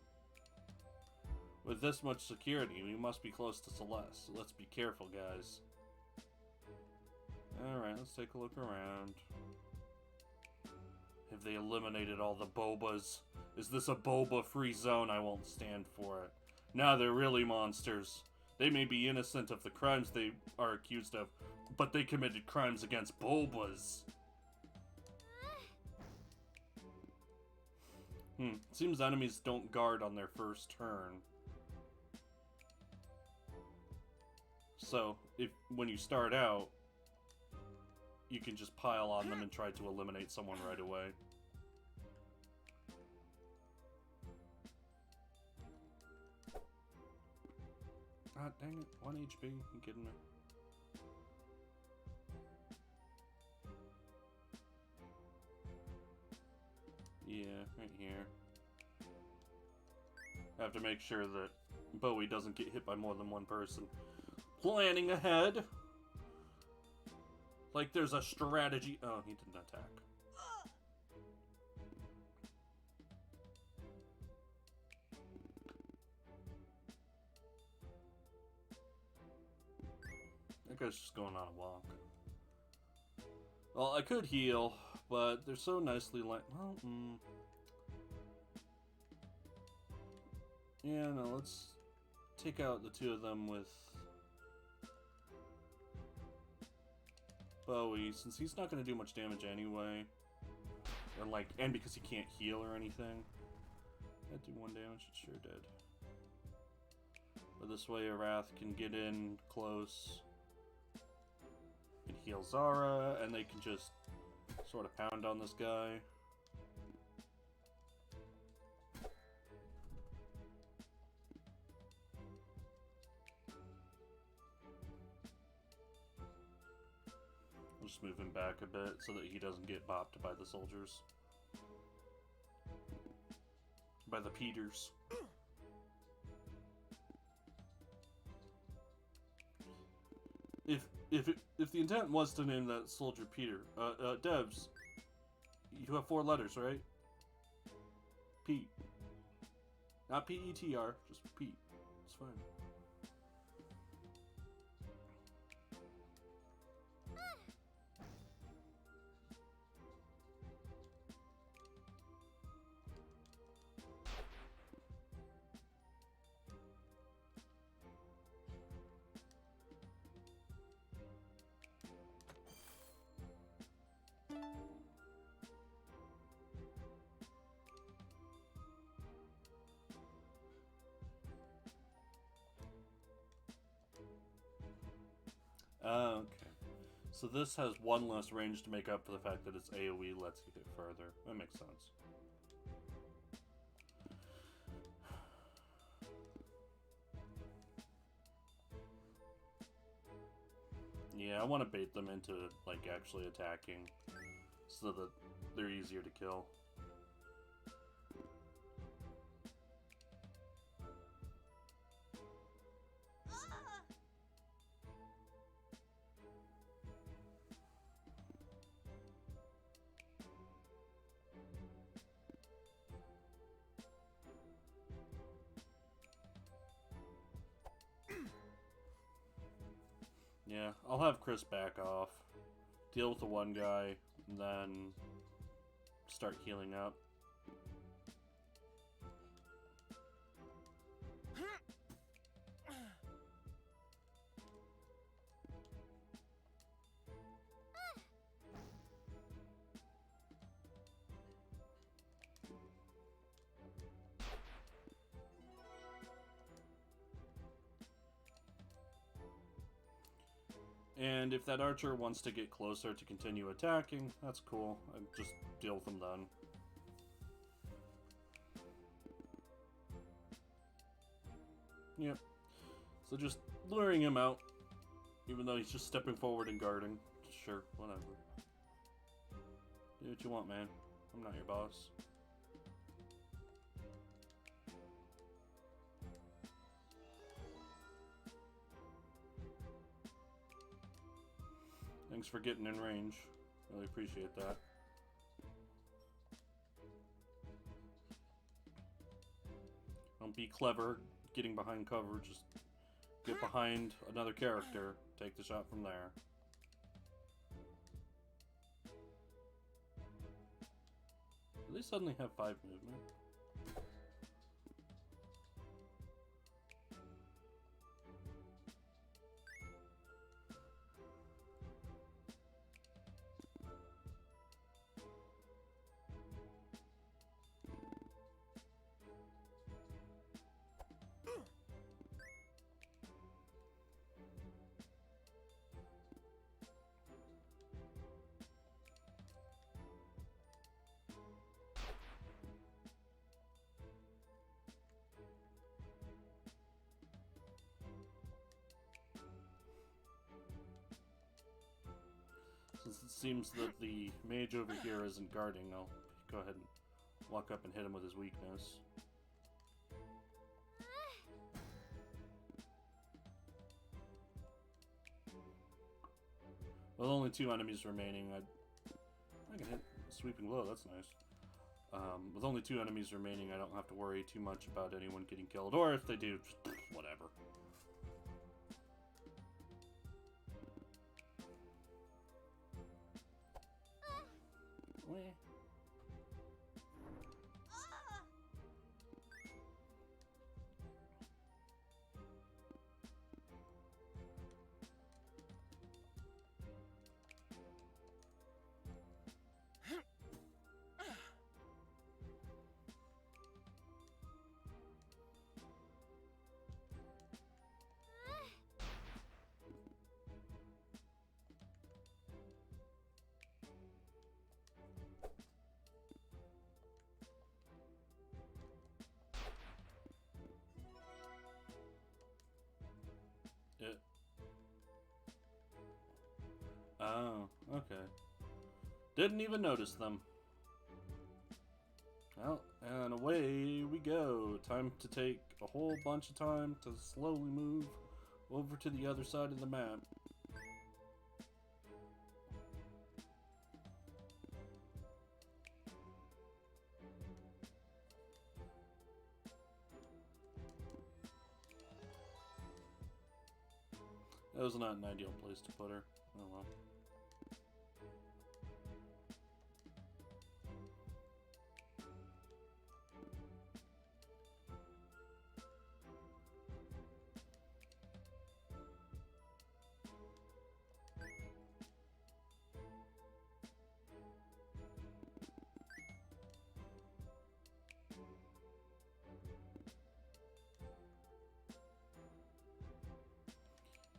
With this much security, we must be close to Celeste. So let's be careful, guys. Alright, let's take a look around. Have they eliminated all the bobas? Is this a boba-free zone? I won't stand for it. Nah, they're really monsters. They may be innocent of the crimes they are accused of, but they committed crimes against bobas. Seems enemies don't guard on their first turn. So, when you start out, you can just pile on them and try to eliminate someone right away. Ah, dang it. 1 HP. You kidding me? Yeah, right here. I have to make sure that Bowie doesn't get hit by more than one person. Planning ahead! Like there's a strategy. Oh, he didn't attack. That guy's just going on a walk. Well, I could heal, but they're so nicely well, yeah, no, let's take out the 2 of them with Bowie, since he's not going to do much damage anyway. And because he can't heal or anything. That did 1 damage, it sure did. But this way Arath can get in close can heal Zara, and they can just sort of pound on this guy. We'll just move him back a bit so that he doesn't get bopped by the soldiers. By the Peters. If the intent was to name that soldier Peter, Devs, you have 4 letters, right? Pete. Not P-E-T-R, just Pete. It's fine. Okay. So this has 1 less range to make up for the fact that its AoE lets you get further. That makes sense. Yeah, I want to bait them into, like, actually attacking so that they're easier to kill. Yeah, I'll have Chris back off, deal with the one guy, and then start healing up. And if that archer wants to get closer to continue attacking, that's cool. I just deal with them then. Yep. So just luring him out, even though he's just stepping forward and guarding. Sure, whatever. Do what you want, man. I'm not your boss. Thanks for getting in range. Really appreciate that. Don't be clever getting behind cover. Just get behind another character. Take the shot from there. Do they suddenly have 5 movement? Since it seems that the mage over here isn't guarding, I'll go ahead and walk up and hit him with his weakness. With only 2 enemies remaining, I can hit sweeping blow, that's nice. With only 2 enemies remaining, I don't have to worry too much about anyone getting killed, or if they do, just whatever. Didn't even notice them. Well, and away we go. Time to take a whole bunch of time to slowly move over to the other side of the map. That was not an ideal place to put her. Oh well.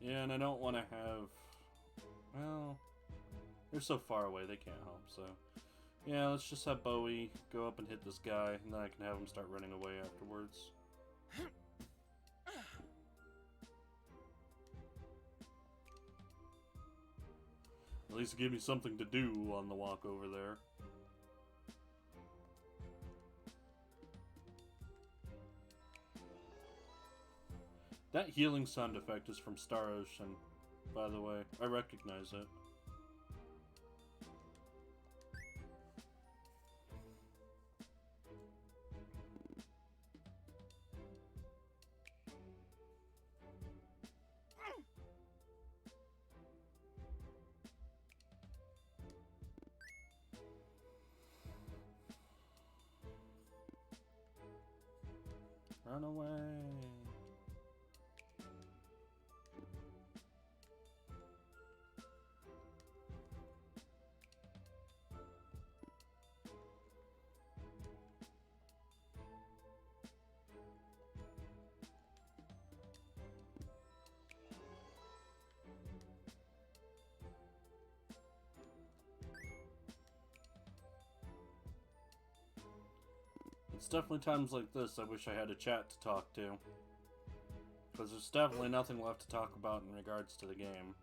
Yeah, and I don't want to have... Well, they're so far away, they can't help, so... Yeah, let's just have Bowie go up and hit this guy, and then I can have him start running away afterwards. At least give me something to do on the walk over there. That healing sound effect is from Star Ocean, by the way. I recognize it. Run away. It's definitely times like this I wish I had a chat to talk to. Because there's definitely nothing left to talk about in regards to the game.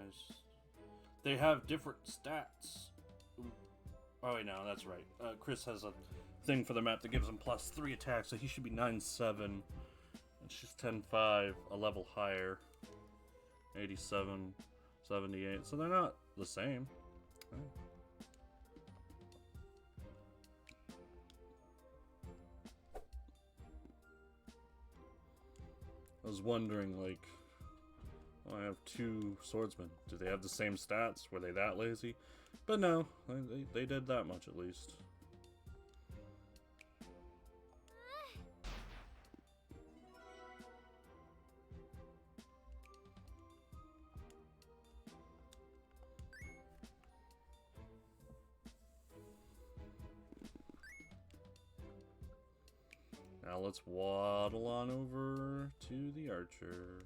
As they have different stats. Oh wait, no, that's right. Chris has a thing for the map that gives him +3 attack, so he should be 9-7. It's just 10-5, a level higher. 87, 78. So they're not the same. Okay. I was wondering, like, well, I have 2 swordsmen. Do they have the same stats? Were they that lazy? But no, they did that much at least. Now let's waddle on over to the archer.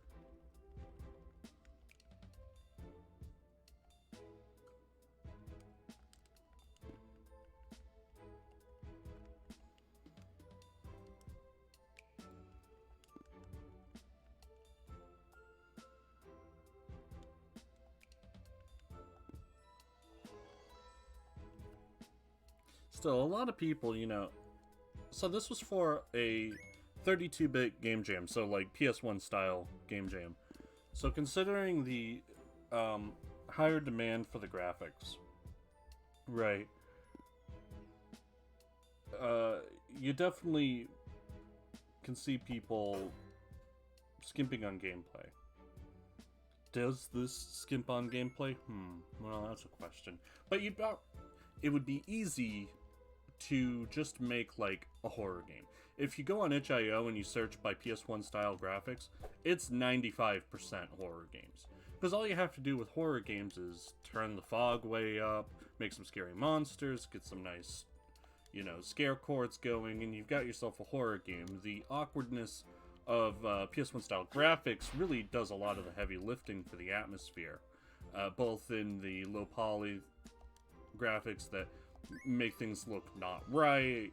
Still, a lot of people, you know... So this was for a 32-bit GameJam, so like PS1 style GameJam. So considering the higher demand for the graphics, right, you definitely can see people skimping on gameplay. Does this skimp on gameplay? Well, that's a question. But it would be easy to just make like a horror game. If you go on itch.io and you search by PS1 style graphics, it's 95% horror games. Because all you have to do with horror games is turn the fog way up, make some scary monsters, get some nice, you know, scare chords going, and you've got yourself a horror game. The awkwardness of PS1 style graphics really does a lot of the heavy lifting for the atmosphere. Both in the low poly graphics that make things look not right,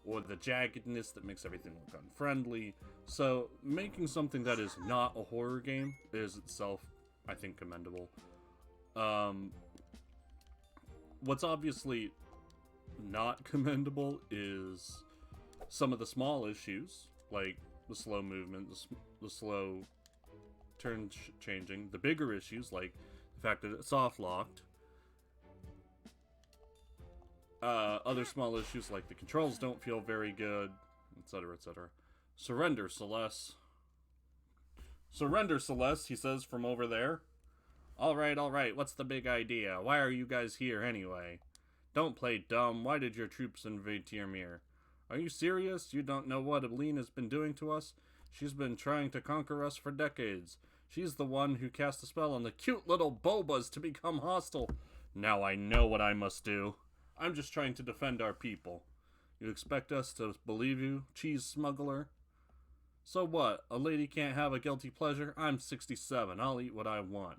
or the jaggedness that makes everything look unfriendly. So making something that is not a horror game is itself, I think, commendable. What's obviously not commendable is some of the small issues, like the slow movement, the slow turn changing. The bigger issues, like the fact that it's soft locked. Other small issues like the controls don't feel very good, etc., etc. Surrender, Celeste. Surrender, Celeste, he says from over there. Alright, what's the big idea? Why are you guys here anyway? Don't play dumb. Why did your troops invade Tyrmir? Are you serious? You don't know what Aline has been doing to us? She's been trying to conquer us for decades. She's the one who cast a spell on the cute little Bobas to become hostile. Now I know what I must do. I'm just trying to defend our people. You expect us to believe you, cheese smuggler? So what? A lady can't have a guilty pleasure? I'm 67. I'll eat what I want.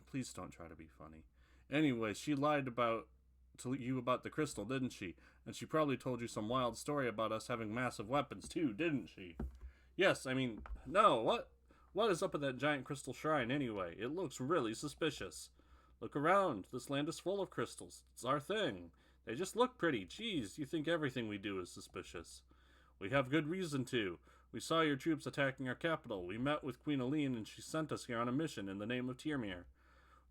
Please don't try to be funny. Anyway, she lied to you about the crystal, didn't she? And she probably told you some wild story about us having massive weapons too, didn't she? Yes, I mean, no, what? What is up at that giant crystal shrine anyway? It looks really suspicious. Look around. This land is full of crystals. It's our thing. They just look pretty. Jeez, you think everything we do is suspicious. We have good reason to. We saw your troops attacking our capital. We met with Queen Aline and she sent us here on a mission in the name of Tyrmir.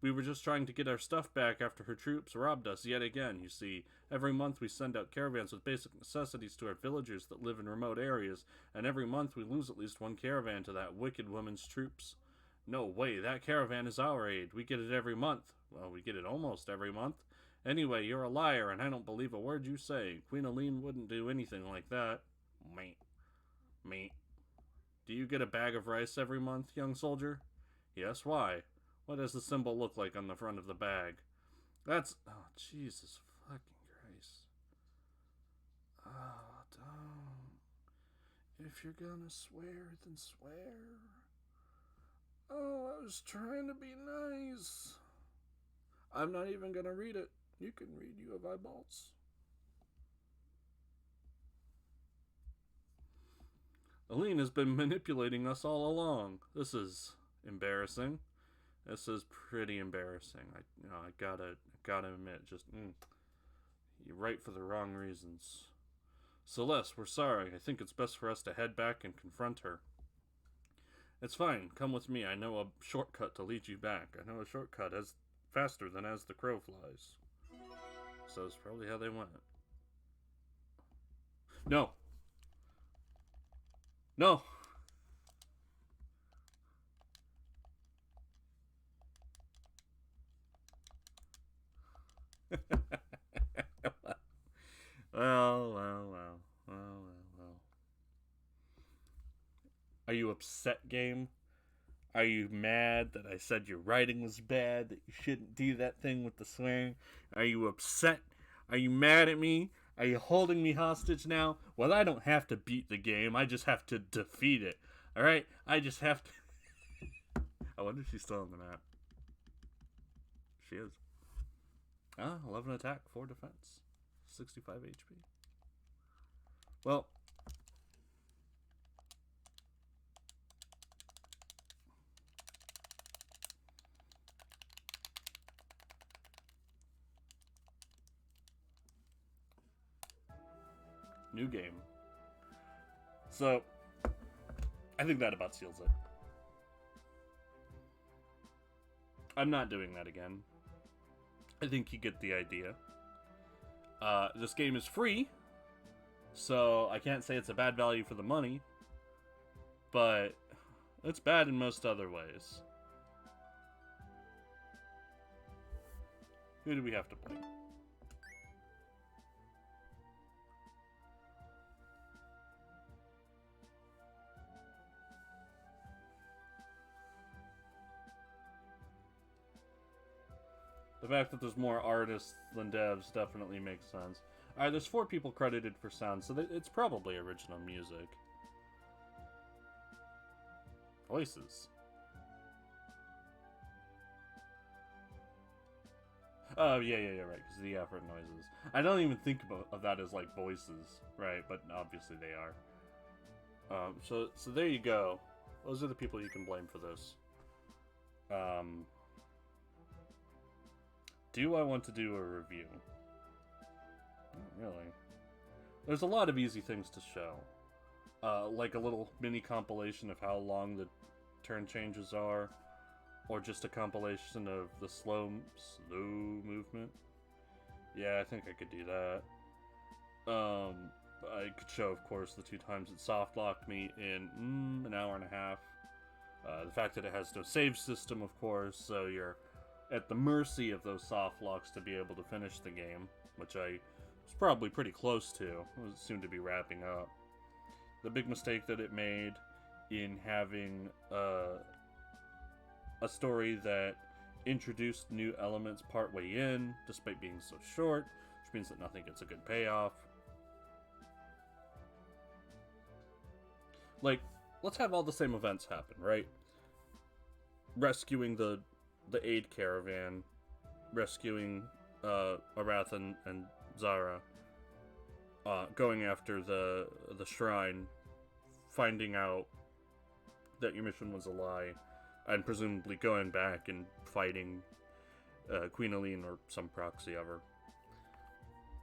We were just trying to get our stuff back after her troops robbed us yet again, you see. Every month we send out caravans with basic necessities to our villagers that live in remote areas, and every month we lose at least one caravan to that wicked woman's troops. No way, that caravan is our aid. We get it every month. Well, we get it almost every month. Anyway, you're a liar, and I don't believe a word you say. Queen Aline wouldn't do anything like that. Me. Do you get a bag of rice every month, young soldier? Yes, why? What does the symbol look like on the front of the bag? That's... Oh, Jesus fucking Christ. Oh, don't. If you're gonna swear, then swear. Oh, I was trying to be nice. I'm not even gonna read it. You can read, you have eyeballs. Aline has been manipulating us all along. This is embarrassing. This is pretty embarrassing. I gotta admit, you're right for the wrong reasons. Celeste, we're sorry. I think it's best for us to head back and confront her. It's fine. Come with me. I know a shortcut to lead you back. I know a shortcut as faster than as the crow flies. So it's probably how they went. No. No. Well. Are you upset, game? Are you mad that I said your writing was bad, that you shouldn't do that thing with the swearing? Are you upset? Are you mad at me? Are you holding me hostage now? Well, I don't have to beat the game. I just have to defeat it. Alright? I just have to... I wonder if she's still on the map. She is. 11 attack, 4 defense. 65 HP. Well... New game. So, I think that about seals it. I'm not doing that again. I think you get the idea. This game is free, so I can't say it's a bad value for the money, but it's bad in most other ways. Who do we have to play? The fact that there's more artists than devs definitely makes sense. Alright, there's 4 people credited for sound, so it's probably original music. Voices. Oh, yeah, right, because the effort noises. I don't even think of that as, like, voices, right? But obviously they are. So there you go. Those are the people you can blame for this. Do I want to do a review? Not really. There's a lot of easy things to show. Like a little mini compilation of how long the turn changes are, or just a compilation of the slow movement. Yeah, I think I could do that. I could show, of course, the 2 times it soft locked me in an hour and a half. The fact that it has no save system, of course, so you're at the mercy of those soft locks to be able to finish the game, which I was probably pretty close to. It was soon to be wrapping up. The big mistake that it made in having a story that introduced new elements partway in, despite being so short, which means that nothing gets a good payoff. Like, let's have all the same events happen, right? Rescuing the aid caravan, rescuing Arath and Zara, going after the shrine, finding out that your mission was a lie, and presumably going back and fighting Queen Aline or some proxy of her.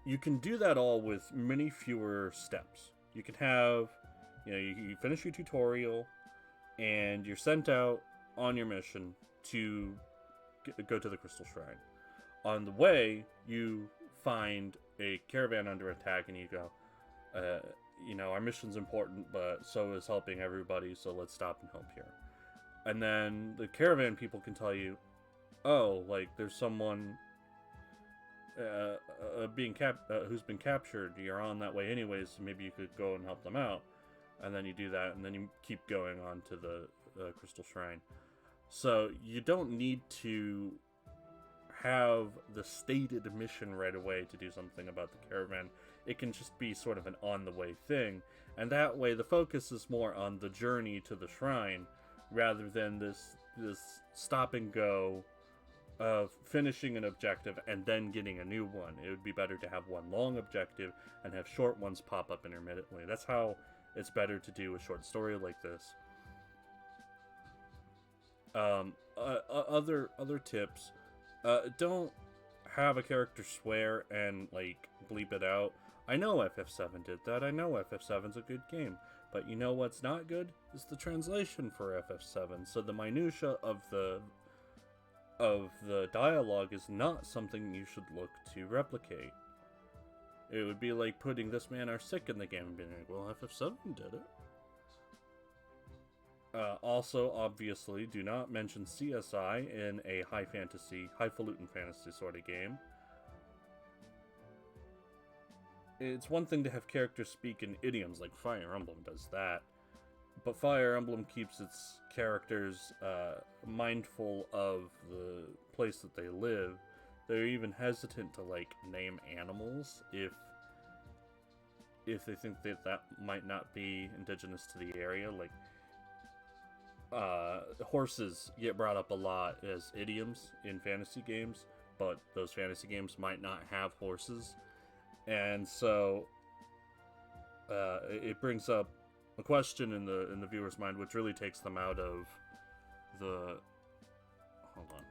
You can do that all with many fewer steps. You can have, you finish your tutorial, and you're sent out on your mission to go to the Crystal Shrine. On the way, you find a caravan under attack, and you go, our mission's important, but so is helping everybody, so let's stop and help here. And then the caravan people can tell you, there's someone who's been captured. You're on that way anyways, so maybe you could go and help them out. And then you do that, and then you keep going on to the Crystal Shrine. So you don't need to have the stated mission right away to do something about the caravan. It can just be sort of an on-the-way thing, and that way the focus is more on the journey to the shrine, rather than this stop and go of finishing an objective and then getting a new one. It would be better to have one long objective and have short ones pop up intermittently. That's how it's better to do a short story like this. Other tips, don't have a character swear and bleep it out. I know FF7 did that. I know FF7's a good game, but you know what's not good is the translation for FF7. So the minutia of the dialogue is not something you should look to replicate. It would be like putting "this man are sick" in the game and being like, well, FF7 did it. Also, obviously, do not mention CSI in a highfalutin fantasy sort of game. It's one thing to have characters speak in idioms like Fire Emblem does that, but Fire Emblem keeps its characters mindful of the place that they live. They're even hesitant to name animals if they think that might not be indigenous to the area. Horses get brought up a lot as idioms in fantasy games, but those fantasy games might not have horses, and so it brings up a question in the viewer's mind, which really takes them out of the. Hold on.